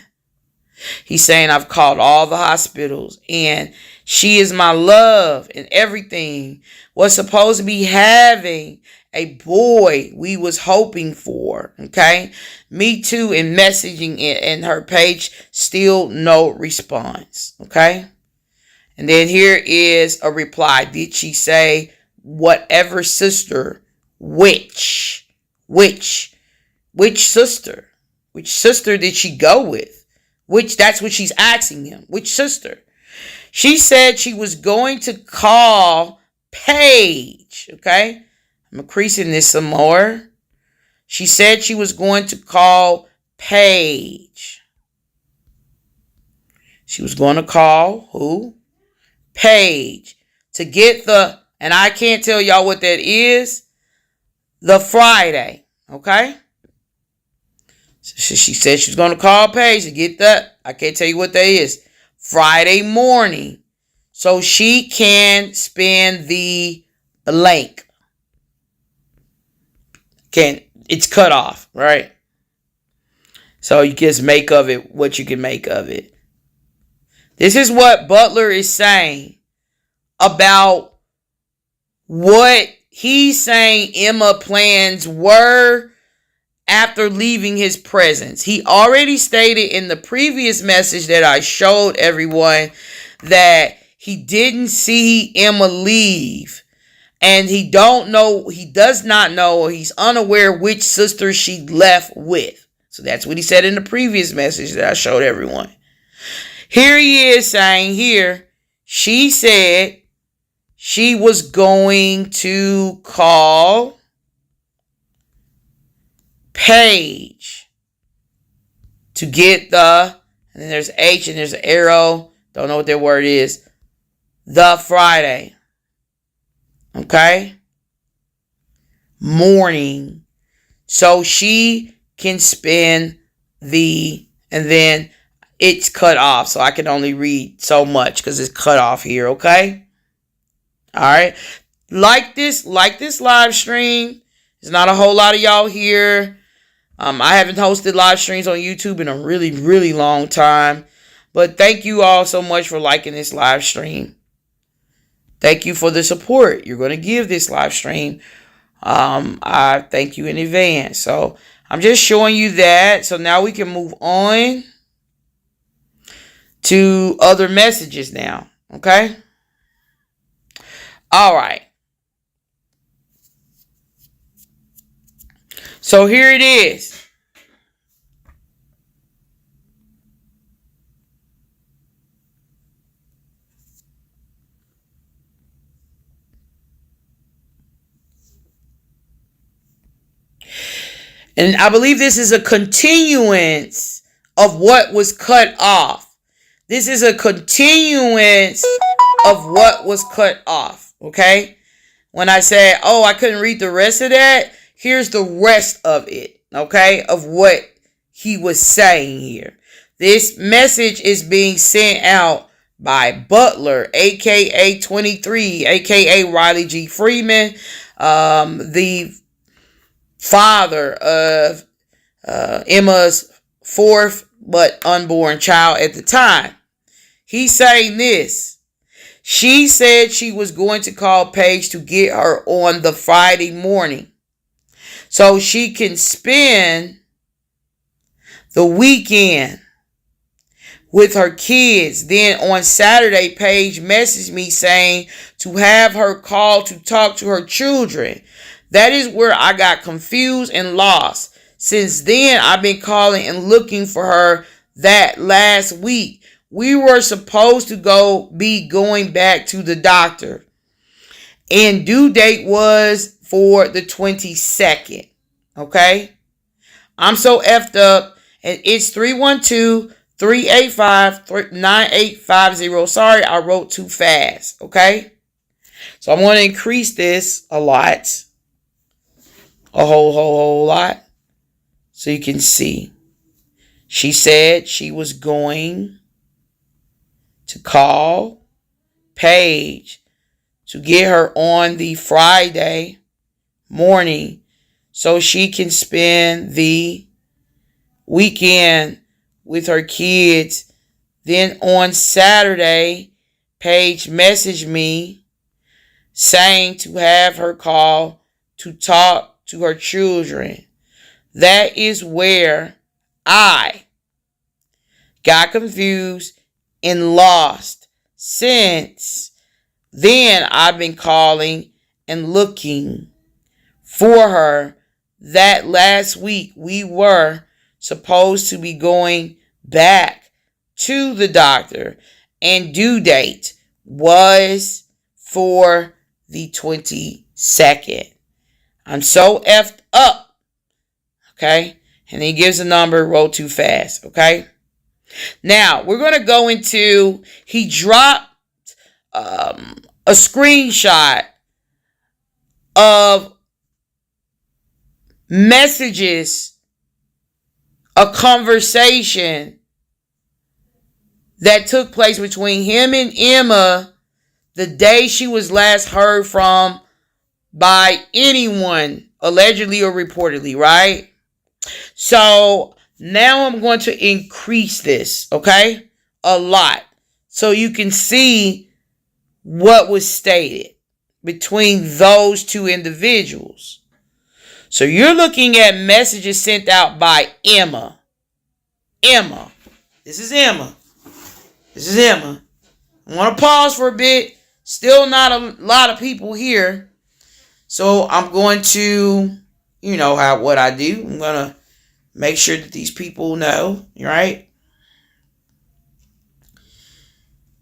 He's saying, I've called all the hospitals and she is my love and everything. Was supposed to be having a boy we was hoping for. Okay. Me too. And messaging it in her page. Still no response. Okay. And then here is a reply. Did she say whatever sister? Which sister? Which sister did she go with? That's what she's asking him. Which sister? She said she was going to call Paige. Okay. I'm increasing this some more. She said she was going to call Paige. She was going to call who? Paige. To get and I can't tell y'all what that is, the Friday. Okay. She said she was going to call Paige to get that. I can't tell you what that is. Friday morning. So she can spend the blank. It's cut off, right? So you just make of it what you can make of it. This is what Butler is saying about what he's saying Emma plans were after leaving his presence. He already stated in the previous message that I showed everyone that he didn't see Emma leave. And he does not know, or he's unaware which sister she left with. So that's what he said in the previous message that I showed everyone. Here he is saying here, she said she was going to call Paige to get and then there's H and there's an arrow. Don't know what that word is. The Friday. Okay. Morning. So she can spend and then it's cut off. So I can only read so much because it's cut off here. Okay. All right. Like this live stream. There's not a whole lot of y'all here. I haven't hosted live streams on YouTube in a really, really long time. But thank you all so much for liking this live stream. Thank you for the support you're going to give this live stream. I thank you in advance. So I'm just showing you that. So now we can move on to other messages now. Okay. All right. So here it is. And I believe this is a continuance of what was cut off. This is a continuance of what was cut off. Okay. When I said, oh, I couldn't read the rest of that. Here's the rest of it. Okay. Of what he was saying here. This message is being sent out by Butler, aka 23, aka Riley G. Freeman, the father of Emma's fourth but unborn child at the time. He's saying this. She said she was going to call Paige to get her on the Friday morning so she can spend the weekend with her kids. Then on Saturday, Paige messaged me saying to have her call to talk to her children. That is where I got confused and lost. Since then, I've been calling and looking for her that last week. We were supposed to be going back to the doctor. And due date was for the 22nd. Okay? I'm so effed up. And it's 312-385-9850. Sorry, I wrote too fast. Okay? So I'm going to increase this a lot. A whole lot. So you can see. She said she was going to call Paige to get her on the Friday morning so she can spend the weekend with her kids. Then on Saturday, Paige messaged me saying to have her call to talk to her children. That is where I got confused and lost. Since then, I've been calling and looking for her. That last week, we were supposed to be going back to the doctor, and due date was for the 22nd. I'm so effed up. Okay? And he gives a number, roll too fast. Okay? Now, we're going to go into, he dropped a screenshot of messages, a conversation that took place between him and Emma the day she was last heard from by anyone, allegedly or reportedly, right? So now I'm going to increase this, okay? A lot. So you can see what was stated between those two individuals. So you're looking at messages sent out by Emma. Emma. This is Emma. This is Emma. I want to pause for a bit. Still not a lot of people here. So I'm going to, what I do. I'm going to make sure that these people know, right?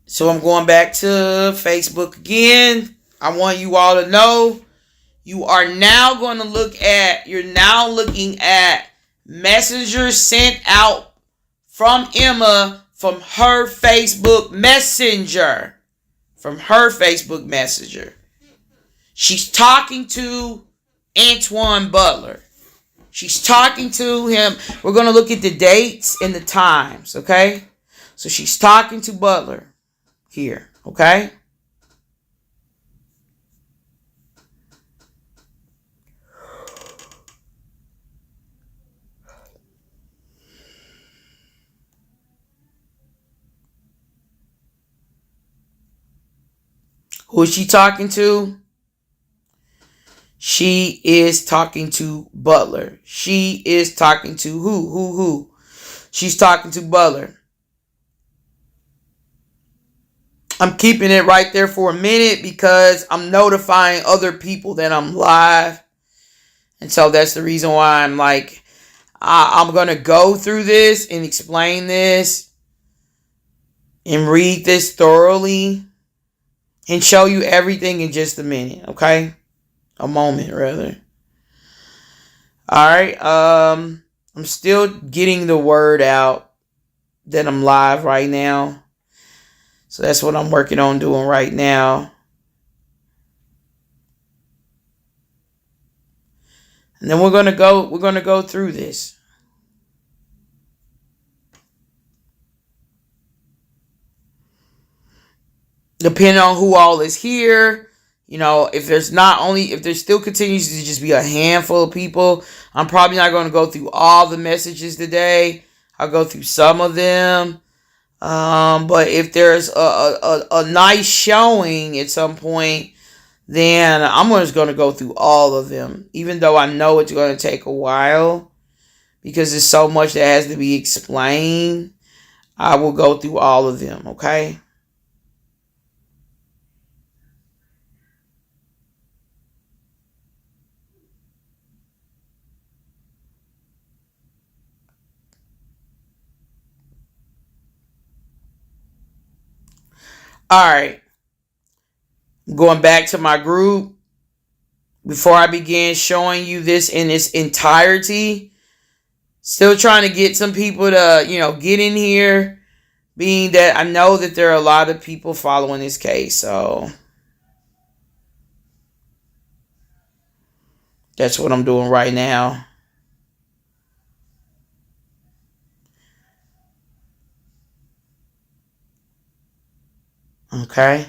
So I'm going back to Facebook again. I want you all to know you are now going to you're now looking at messages sent out from Emma from her Facebook Messenger. From her Facebook Messenger. She's talking to Antoine Butler. She's talking to him. We're going to look at the dates and the times, okay? So she's talking to Butler here, okay? Who is she talking to? She is talking to Butler. She is talking to who? She's talking to Butler. I'm keeping it right there for a minute because I'm notifying other people that I'm live. And so that's the reason why I'm like, I'm going to go through this and explain this and read this thoroughly and show you everything in just a minute, okay? A moment, rather. Alright, I'm still getting the word out that I'm live right now. So that's what I'm working on doing right now. And then we're gonna go through this. Depending on who all is here, if there still continues to just be a handful of people, I'm probably not going to go through all the messages today. I'll go through some of them. But if there's a nice showing at some point, then I'm just going to go through all of them, even though I know it's going to take a while because there's so much that has to be explained. I will go through all of them, okay? Alright, going back to my group. Before I begin showing you this in its entirety, still trying to get some people to, get in here, being that I know that there are a lot of people following this case. So That's what I'm doing right now. Okay.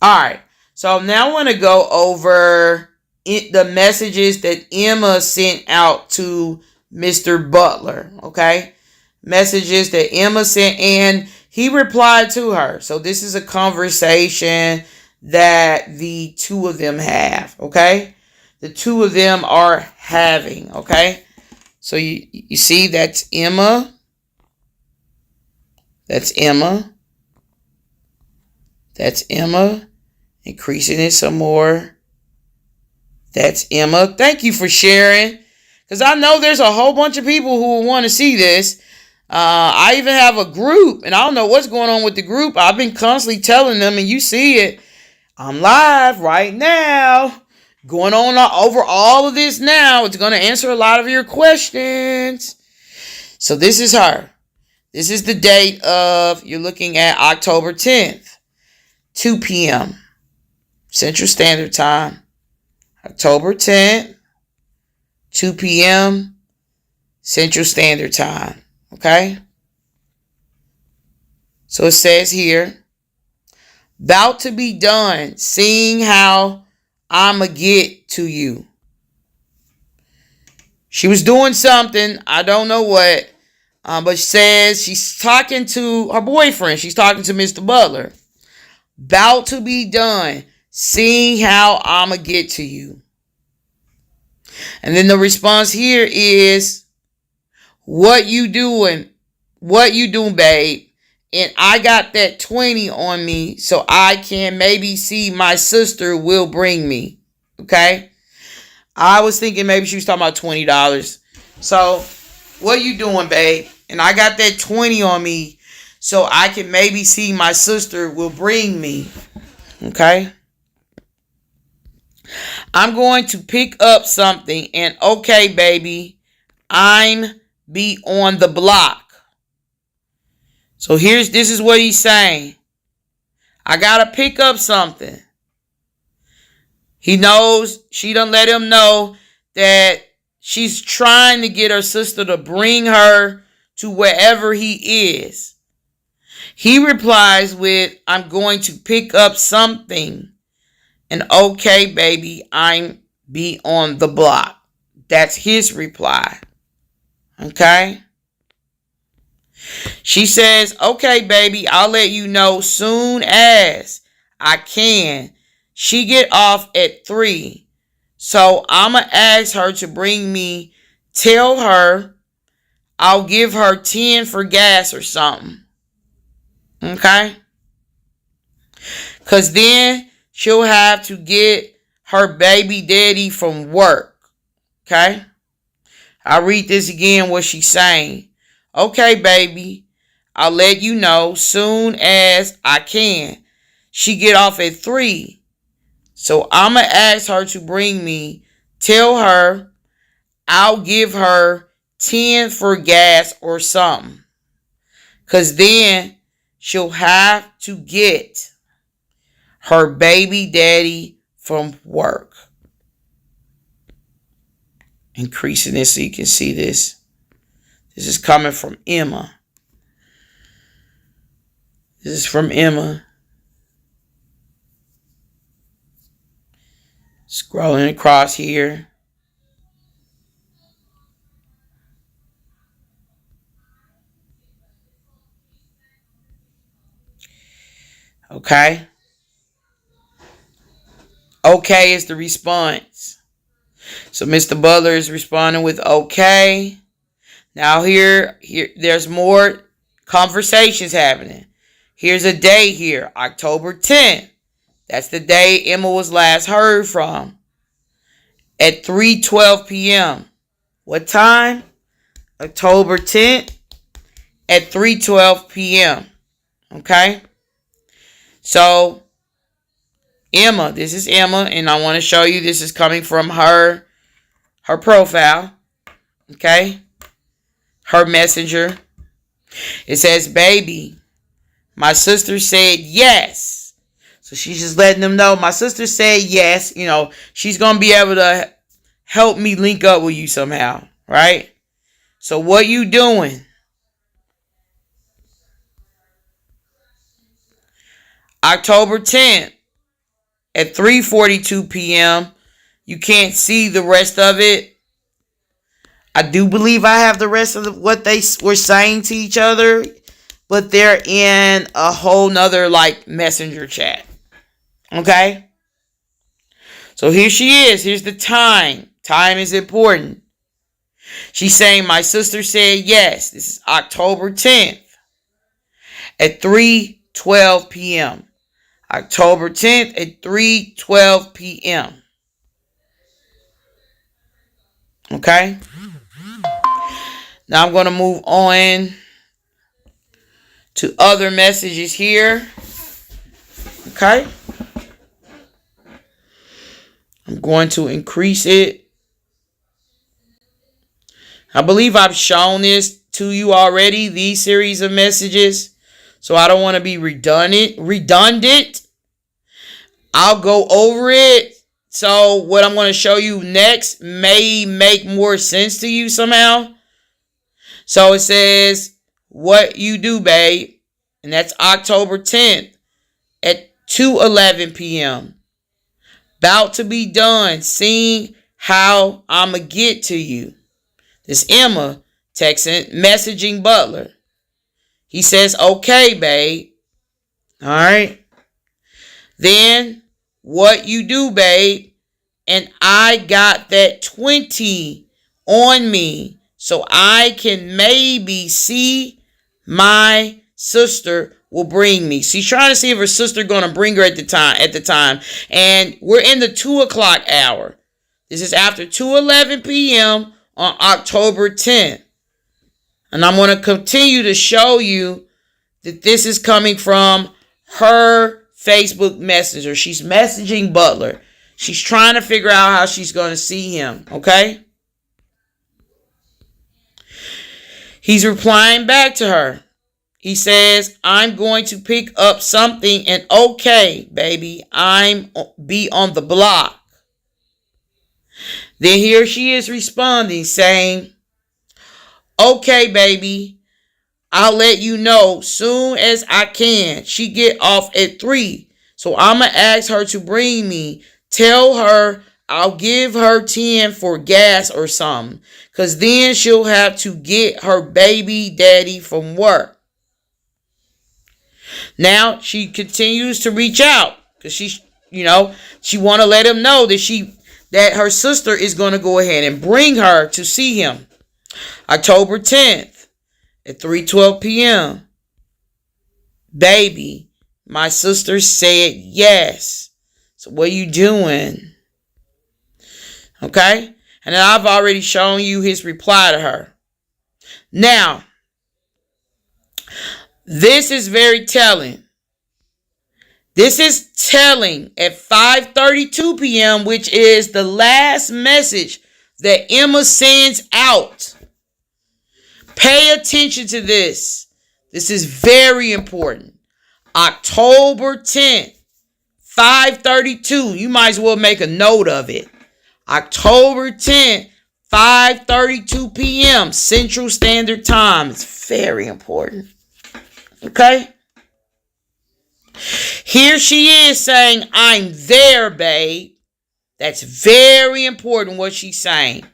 All right. So now I want to go over the messages that Emma sent out to Mr. Butler. Okay. Messages that Emma sent, and he replied to her. So this is a conversation that the two of them have. Okay. The two of them are having. Okay. So you see that's Emma. That's Emma. That's Emma. Increasing it some more. That's Emma. Thank you for sharing. Because I know there's a whole bunch of people who will want to see this. I even have a group. And I don't know what's going on with the group. I've been constantly telling them. And you see it. I'm live right now. Going on over all of this now. It's going to answer a lot of your questions. So this is her. This is the date of, you're looking at October 10th. 2 p.m. Central Standard Time. October 10th. 2 p.m. Central Standard Time. Okay? So it says here, about to be done, seeing how I'ma get to you. She was doing something, I don't know what, but says she's talking to her boyfriend. She's talking to Mr. Butler. About to be done, seeing how I'ma get to you. And then the response here is, what you doing? What you doing, babe? And I got that 20 on me, so I can maybe see my sister will bring me. Okay? I was thinking maybe she was talking about $20. So, what you doing, babe? And I got that 20 on me, so I can maybe see my sister will bring me. Okay? I'm going to pick up something, and okay, baby, I'm be on the block. So this is what he's saying. I gotta pick up something. He knows, she done let him know that she's trying to get her sister to bring her to wherever he is. He replies with, I'm going to pick up something. And okay, baby, I'm be on the block. That's his reply. Okay? She says, okay, baby, I'll let you know soon as I can. She get off at 3. So I'ma ask her to bring me. Tell her I'll give her 10 for gas or something. Okay? Because then she'll have to get her baby daddy from work. Okay? I'll read this again, what she's saying. Okay, baby, I'll let you know soon as I can. She get off at 3. So I'ma ask her to bring me. Tell her I'll give her 10 for gas or something. Because then she'll have to get her baby daddy from work. Increasing this so you can see this. This is coming from Emma. This is from Emma. Scrolling across here. Okay. Okay is the response. So Mr. Butler is responding with okay. Now here there's more conversations happening. Here's a day here, October 10th. That's the day Emma was last heard from. At 3:12 p.m. What time? October 10th at 3:12 p.m. Okay? So, Emma, this is Emma, and I want to show you this is coming from her profile. Okay? Her messenger. It says, baby, my sister said yes. So she's just letting them know. My sister said yes. You know, she's going to be able to help me link up with you somehow. Right? So what you doing? October 10th at 3:42 p.m. You can't see the rest of it. I do believe I have the rest of what they were saying to each other, but they're in a whole nother like messenger chat. Okay? So here she is. Here's the time. Time is important. She's saying, my sister said yes. This is October 10th at 3:12 p.m. October 10th at 3:12 p.m. Okay? Now I'm going to move on to other messages here. Okay? I'm going to increase it. I believe I've shown this to you already, these series of messages. So I don't want to be redundant. I'll go over it. So what I'm going to show you next may make more sense to you somehow. So it says, what you do, babe. And that's October 10th at 2:11 p.m. About to be done seeing how I'ma get to you. This Emma messaging Butler. He says, okay, babe. All right. Then what you do, babe. And I got that 20 on me so I can maybe see my sister will bring me. She's trying to see if her sister gonna bring her at the time. And we're in the 2:00 hour. This is after 2:11 p.m. on October 10th. And I'm going to continue to show you that this is coming from her Facebook Messenger. She's messaging Butler. She's trying to figure out how she's going to see him. Okay? He's replying back to her. He says, I'm going to pick up something and okay, baby, I'm be on the block. Then here she is responding saying, okay, baby, I'll let you know soon as I can. She get off at 3. So I'm going to ask her to bring me. Tell her I'll give her 10 for gas or something. Because then she'll have to get her baby daddy from work. Now she continues to reach out. Because she want to let him know that her sister is going to go ahead and bring her to see him. October 10th at 3:12 p.m. Baby, my sister said yes. So what are you doing? Okay? And then I've already shown you his reply to her. Now, this is very telling. This is telling at 5:32 p.m., which is the last message that Emma sends out. Pay attention to this. This is very important. October 10th, 5:32. You might as well make a note of it. October 10th, 5:32 p.m. Central Standard Time. It's very important. Okay? Here she is saying, I'm there, babe. That's very important what she's saying.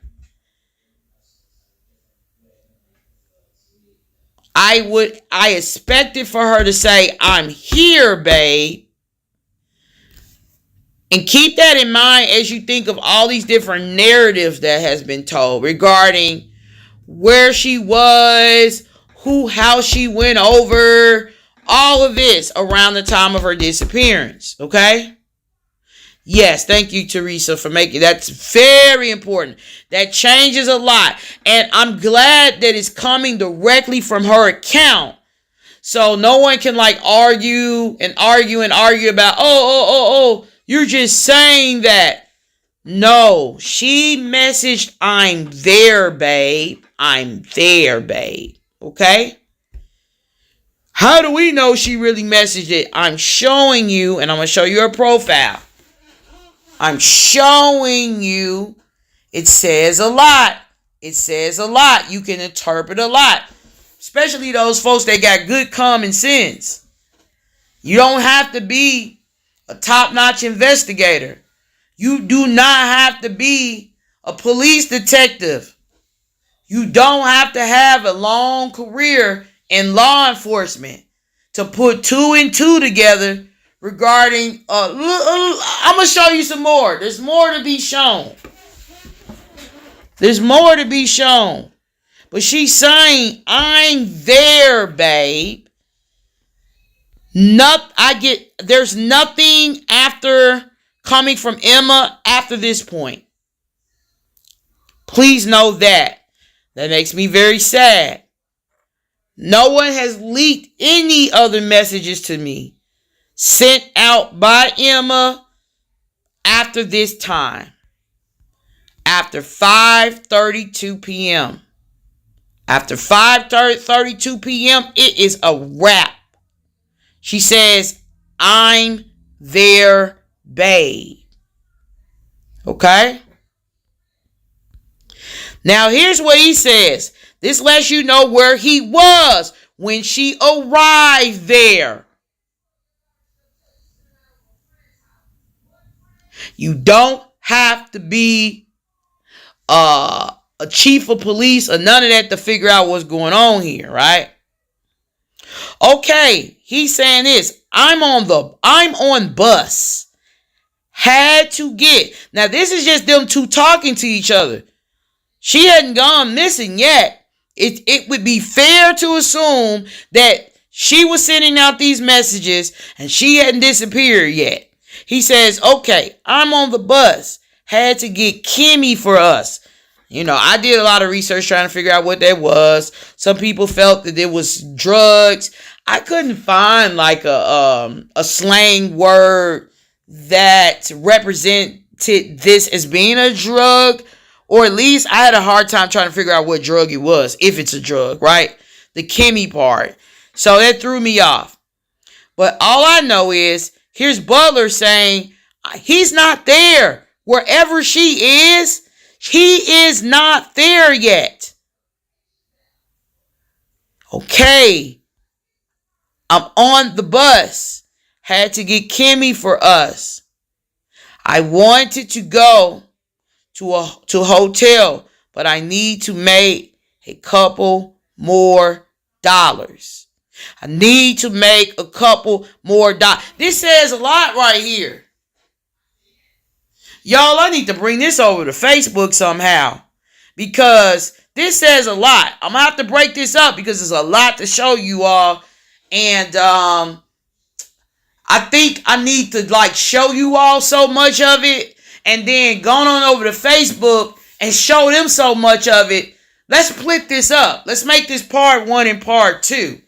I expected for her to say, I'm here, babe. And keep that in mind as you think of all these different narratives that has been told regarding where she was, how she went over, all of this around the time of her disappearance. Okay? Yes, thank you, Teresa, for making that's very important. That changes a lot. And I'm glad that it's coming directly from her account. So no one can argue about, you're just saying that. No, she messaged, I'm there, babe. I'm there, babe. Okay? How do we know she really messaged it? I'm showing you, and I'm going to show you her profile. I'm showing you. It says a lot. It says a lot. You can interpret a lot. Especially those folks that got good common sense. You don't have to be a top-notch investigator. You do not have to be a police detective. You don't have to have a long career in law enforcement to put 2 and 2 together regarding... I'm going to show you some more. There's more to be shown. There's more to be shown. But she's saying, I'm there, babe. There's nothing after coming from Emma after this point. Please know that. That makes me very sad. No one has leaked any other messages to me sent out by Emma after this time. After 5:32 p.m. After 5:32 p.m., it is a wrap. She says, I'm there, babe. Okay? Now, here's what he says. This lets you know where he was when she arrived there. You don't have to be a chief of police or none of that to figure out what's going on here, right? Okay, he's saying this. I'm on bus. Had to get. Now, this is just them two talking to each other. She hadn't gone missing yet. It would be fair to assume that she was sending out these messages and she hadn't disappeared yet. He says, okay, I'm on the bus. Had to get Kimmy for us. You know, I did a lot of research trying to figure out what that was. Some people felt that it was drugs. I couldn't find like a slang word that represented this as being a drug. Or at least I had a hard time trying to figure out what drug it was, if it's a drug, right? The Kimmy part. So that threw me off. But all I know is, here's Butler saying, he's not there. Wherever she is, he is not there yet. Okay. I'm on the bus. Had to get Kimmy for us. I wanted to go to a hotel, but I need to make a couple more dollars. I need to make a couple more dollars. This says a lot right here. Y'all, I need to bring this over to Facebook somehow, because this says a lot. I'm going to have to break this up because there's a lot to show you all. And I think I need to like show you all so much of it and then go on over to Facebook and show them so much of it. Let's split this up. Let's make this part 1 and part 2.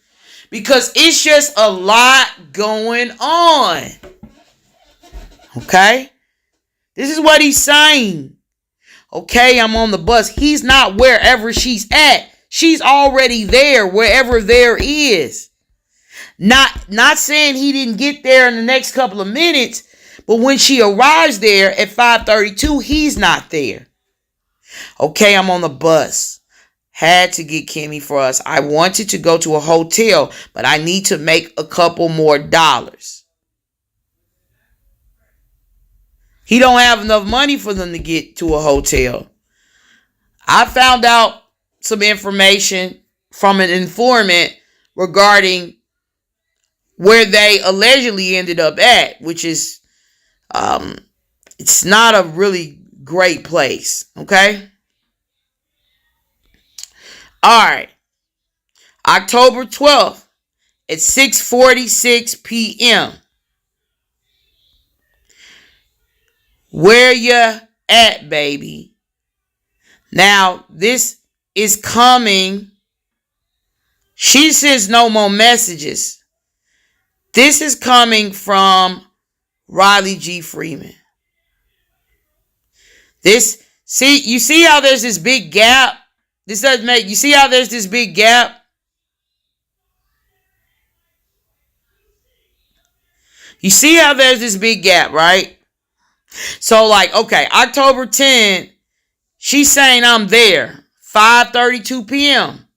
Because it's just a lot going on. Okay? This is what he's saying. Okay, I'm on the bus. He's not wherever she's at. She's already there, wherever there is. Not saying he didn't get there in the next couple of minutes, but when she arrives there at 5:32, he's not there. Okay, I'm on the bus. Had to get Kimmy for us. I wanted to go to a hotel, but I need to make a couple more dollars. He don't have enough money for them to get to a hotel. I found out some information from an informant regarding where they allegedly ended up at, which is, it's not a really great place, okay? All right. October 12th at 6:46 p.m. Where you at, baby? Now, this is coming. She sends no more messages. This is coming from Riley G. Freeman. You see how there's this big gap? You see how there's this big gap? You see how there's this big gap, right? So like, okay, October 10th, she's saying I'm there, 5:32 p.m.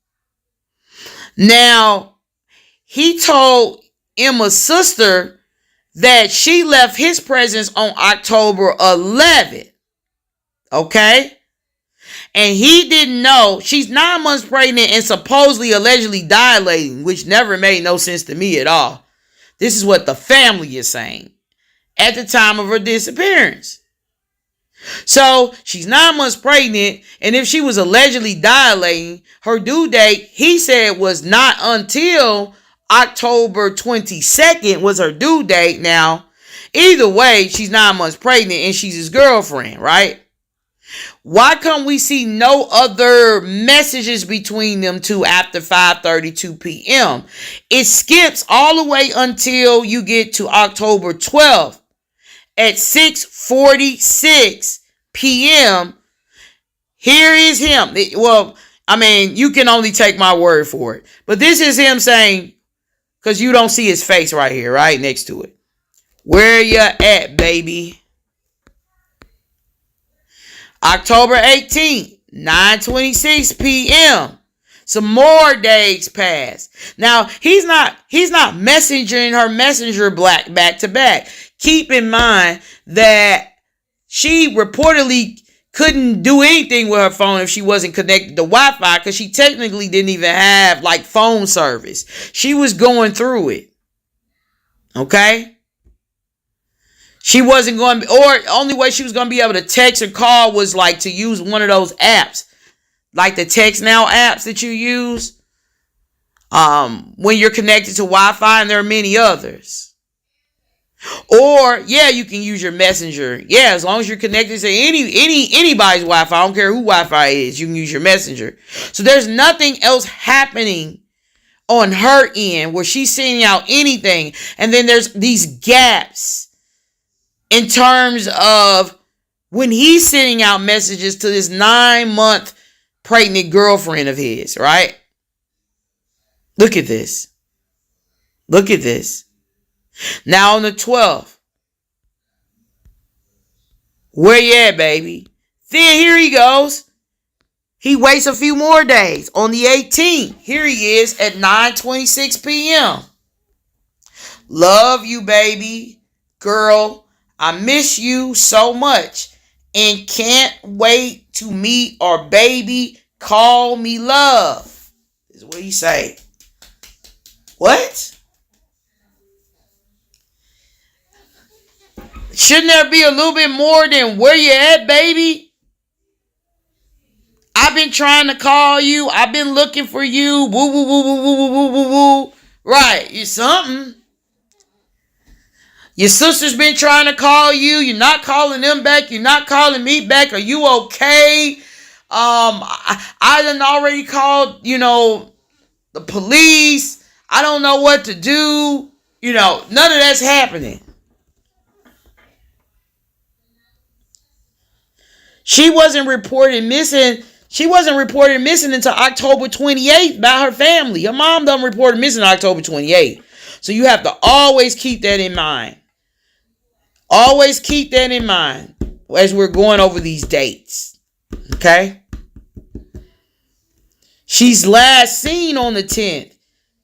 Now, he told Emma's sister that she left his presence on October 11th. Okay? And he didn't know she's 9 months pregnant and supposedly allegedly dilating, which never made no sense to me at all. This is what the family is saying at the time of her disappearance. So she's 9 months pregnant, and if she was allegedly dilating, her due date, he said, was not until October 22nd was her due date. Now, either way, she's 9 months pregnant and she's his girlfriend, right? Why can't we see no other messages between them two after 5:32 p.m.? It skips all the way until you get to October 12th at 6:46 p.m. Here is him. Well, I mean, you can only take my word for it. But this is him saying, because you don't see his face right here, right next to it. Where you at, baby? October 18th, 9:26 p.m. Some more days pass. Now, he's not messaging her messenger back to back. Keep in mind that she reportedly couldn't do anything with her phone if she wasn't connected to Wi-Fi, because she technically didn't even have like phone service. She was going through it. Okay? She wasn't going to, or only way she was going to be able to text or call was like to use one of those apps, like the Text Now apps that you use when you're connected to Wi-Fi, and there are many others. Or, yeah, you can use your messenger. Yeah, as long as you're connected to anybody's Wi-Fi, I don't care who Wi-Fi is, you can use your messenger. So there's nothing else happening on her end where she's sending out anything. And then there's these gaps in terms of when he's sending out messages to this 9-month pregnant girlfriend of his, right? Look at this. Look at this. Now on the 12th, where you at, baby? Then here he goes. He waits a few more days. On the 18th, here he is at 9:26 p.m. Love you, baby. Girl, I miss you so much and can't wait to meet our baby. Call me love. This is what he say. What? Shouldn't there be a little bit more than where you at, baby? I've been trying to call you. I've been looking for you. Woo, woo, woo, woo, woo, woo, woo, woo. Right, you something. Your sister's been trying to call you. You're not calling them back. You're not calling me back. Are you okay? I done already called, the police. I don't know what to do. None of that's happening. She wasn't reported missing. She wasn't reported missing until October 28th by her family. Her mom done reported missing October 28th. So you have to always keep that in mind. Always keep that in mind as we're going over these dates. Okay? She's last seen on the 10th.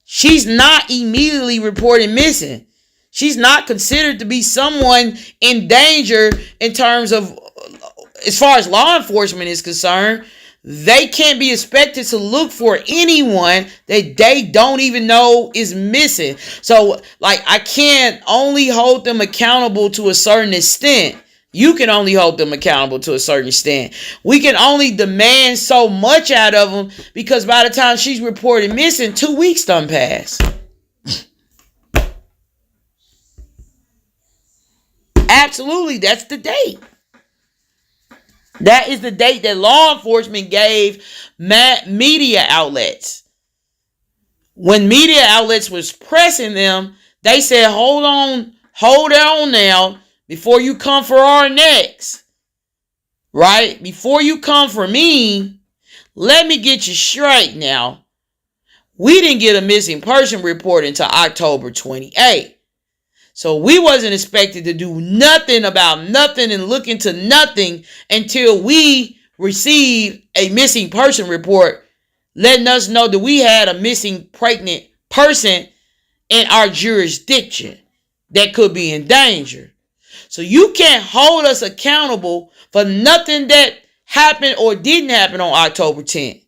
She's not immediately reported missing. She's not considered to be someone in danger in terms of, as far as law enforcement is concerned. They can't be expected to look for anyone that they don't even know is missing. So, I can't only hold them accountable to a certain extent. You can only hold them accountable to a certain extent. We can only demand so much out of them because by the time she's reported missing, 2 weeks done passed. Absolutely, that's the date. That is the date that law enforcement gave media outlets. When media outlets was pressing them, they said, hold on now, before you come for our necks. Right? Before you come for me, let me get you straight now. We didn't get a missing person report until October 28th. So we wasn't expected to do nothing about nothing and look into nothing until we received a missing person report letting us know that we had a missing pregnant person in our jurisdiction that could be in danger. So you can't hold us accountable for nothing that happened or didn't happen on October 10th.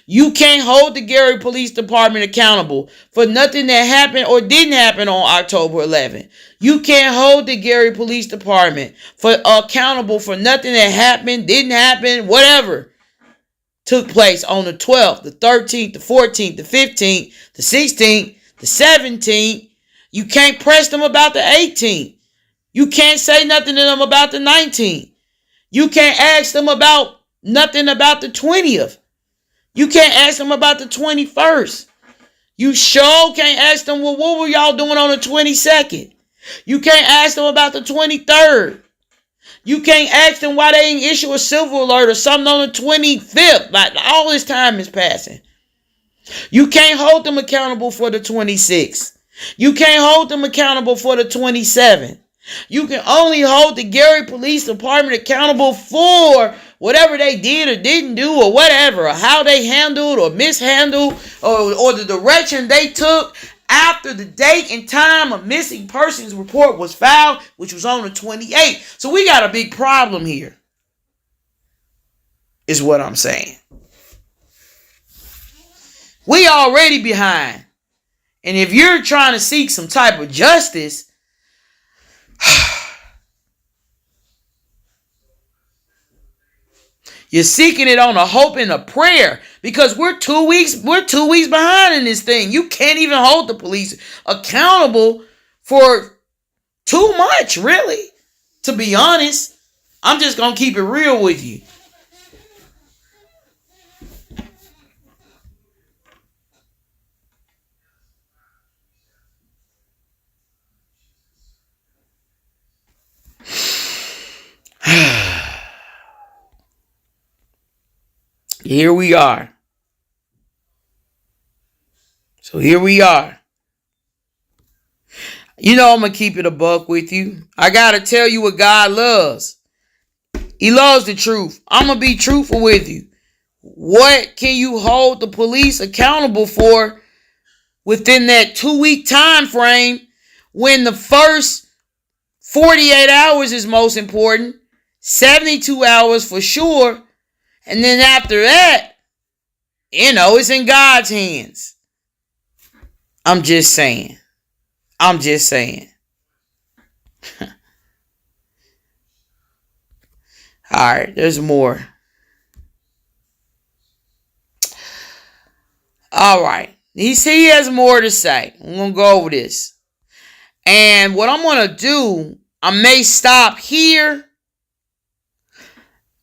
You can't hold the Gary Police Department accountable for nothing that happened or didn't happen on October 11th. You can't hold the Gary Police Department accountable for nothing that happened, didn't happen, whatever took place on the 12th, the 13th, the 14th, the 15th, the 16th, the 17th. You can't press them about the 18th. You can't say nothing to them about the 19th. You can't ask them about nothing about the 20th. You can't ask them about the 21st. You sure can't ask them, well, what were y'all doing on the 22nd? You can't ask them about the 23rd. You can't ask them why they didn't issue a silver alert or something on the 25th. Like, all this time is passing. You can't hold them accountable for the 26th. You can't hold them accountable for the 27th. You can only hold the Gary Police Department accountable for whatever they did or didn't do or whatever, or how they handled or mishandled or the direction they took after the date and time a missing persons report was filed, which was on the 28th. So we got a big problem here, is what I'm saying. We already behind. And if you're trying to seek some type of justice, you're seeking it on a hope and a prayer, because we're 2 weeks behind in this thing. You can't even hold the police accountable for too much, really. To be honest, I'm just going to keep it real with you. Here we are. So here we are. You know I'm going to keep it a buck with you. I got to tell you what God loves. He loves the truth. I'm going to be truthful with you. What can you hold the police accountable for within that 2-week time frame, when the first 48 hours is most important, 72 hours for sure, and then after that, it's in God's hands. I'm just saying. All right, there's more. All right. He has more to say. I'm going to go over this. And what I'm going to do, I may stop here,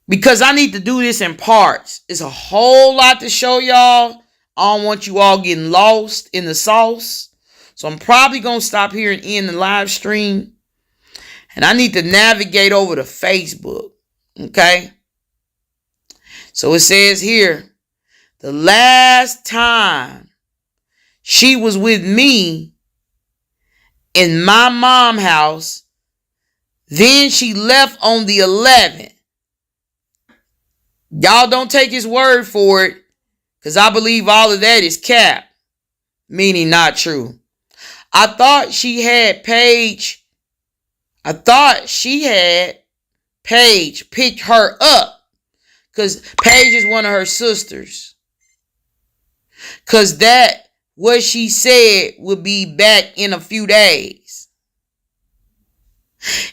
because I need to do this in parts. It's a whole lot to show y'all. I don't want you all getting lost in the sauce. So I'm probably going to stop here and end the live stream. And I need to navigate over to Facebook. Okay? So it says here, the last time she was with me in my mom's house, then she left on the 11th. Y'all don't take his word for it, because I believe all of that is cap, meaning not true. I thought she had Paige pick her up, because Paige is one of her sisters. Because that, what she said, would be back in a few days.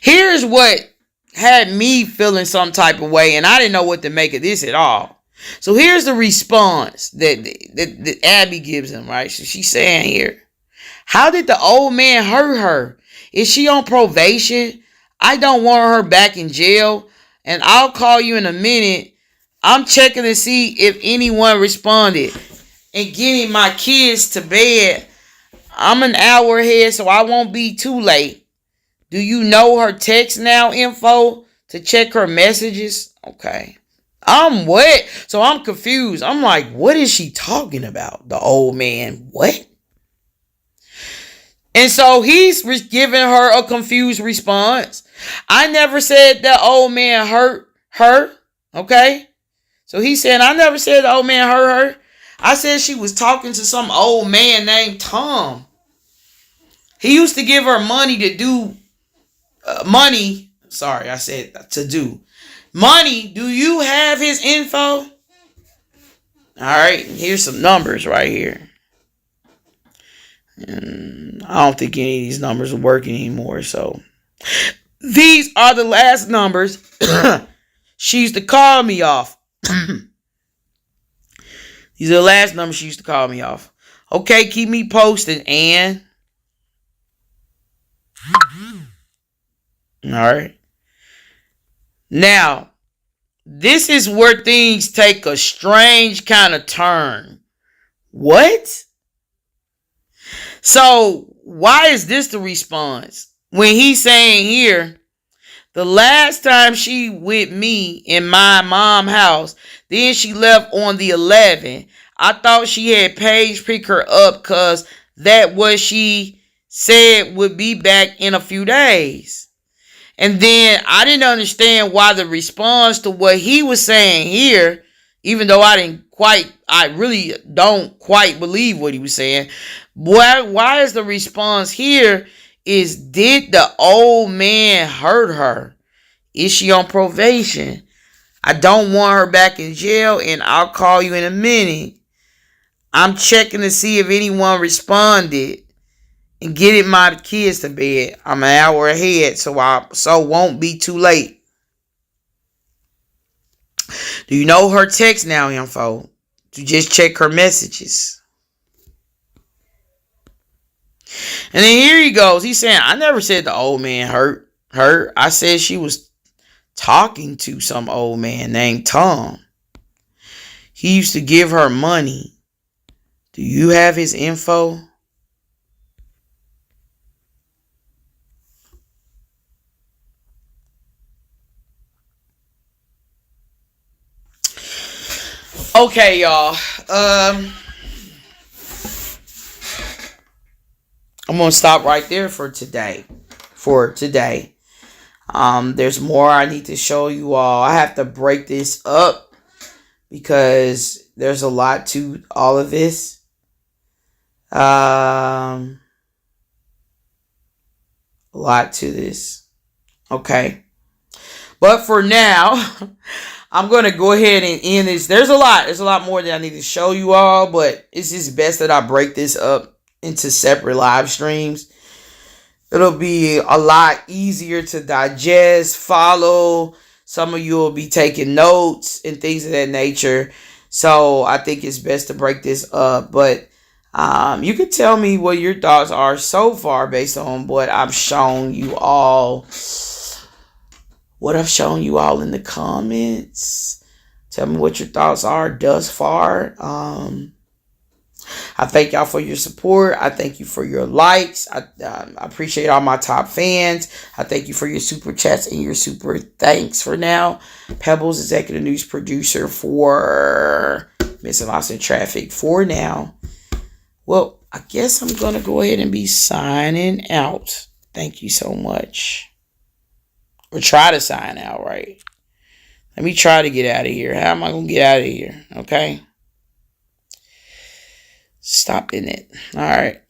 Here's what had me feeling some type of way, and I didn't know what to make of this at all. So here's the response that Abby gives him, right? So she's saying here, how did the old man hurt her? Is she on probation? I don't want her back in jail, and I'll call you in a minute. I'm checking to see if anyone responded and getting my kids to bed. I'm an hour ahead, so I won't be too late. Do you know her text now info to check her messages? Okay. I'm what? So I'm confused. I'm like, what is she talking about? The old man. What? And so he's giving her a confused response. I never said that old man hurt her. Okay? So he said, I never said the old man hurt her. I said she was talking to some old man named Tom. He used to give her money to do money. Sorry, I said to do. Money, do you have his info? All right, here's some numbers right here. And I don't think any of these numbers are working anymore. So these are the last numbers she used to call me off. These are the last numbers she used to call me off. Okay, keep me posted, Ann. All right. Now, this is where things take a strange kind of turn. What? So, why is this the response? When he's saying here, the last time she with me in my mom's house, then she left on the 11th. I thought she had Paige pick her up because that what she said would be back in a few days. And then I didn't understand why the response to what he was saying here, even though I really don't quite believe what he was saying. Why is the response here is, did the old man hurt her? Is she on probation? I don't want her back in jail, and I'll call you in a minute. I'm checking to see if anyone responded and getting my kids to bed. I'm an hour ahead, so won't be too late. Do you know her text now info? To just check her messages. And then here he goes. He's saying, I never said the old man hurt her. I said she was talking to some old man named Tom. He used to give her money. Do you have his info? Okay, y'all. I'm gonna stop right there for today. There's more I need to show you all. I have to break this up because there's a lot to all of this. A lot to this. Okay. But for now, I'm going to go ahead and end this. There's a lot more that I need to show you all, but it's just best that I break this up into separate live streams. It'll be a lot easier to digest, follow. Some of you will be taking notes and things of that nature. So I think it's best to break this up. But you could tell me what your thoughts are so far based on what I've shown you all. What I've shown you all in the comments. Tell me what your thoughts are thus far. I thank y'all for your support. I thank you for your likes. I appreciate all my top fans. I thank you for your super chats and your super thanks for now. Pebbles, executive news producer for Missing Lost in Traffic for now. Well, I guess I'm going to go ahead and be signing out. Thank you so much. Or try to sign out, right? Let me try to get out of here. How am I going to get out of here? Okay. Stop in it. All right.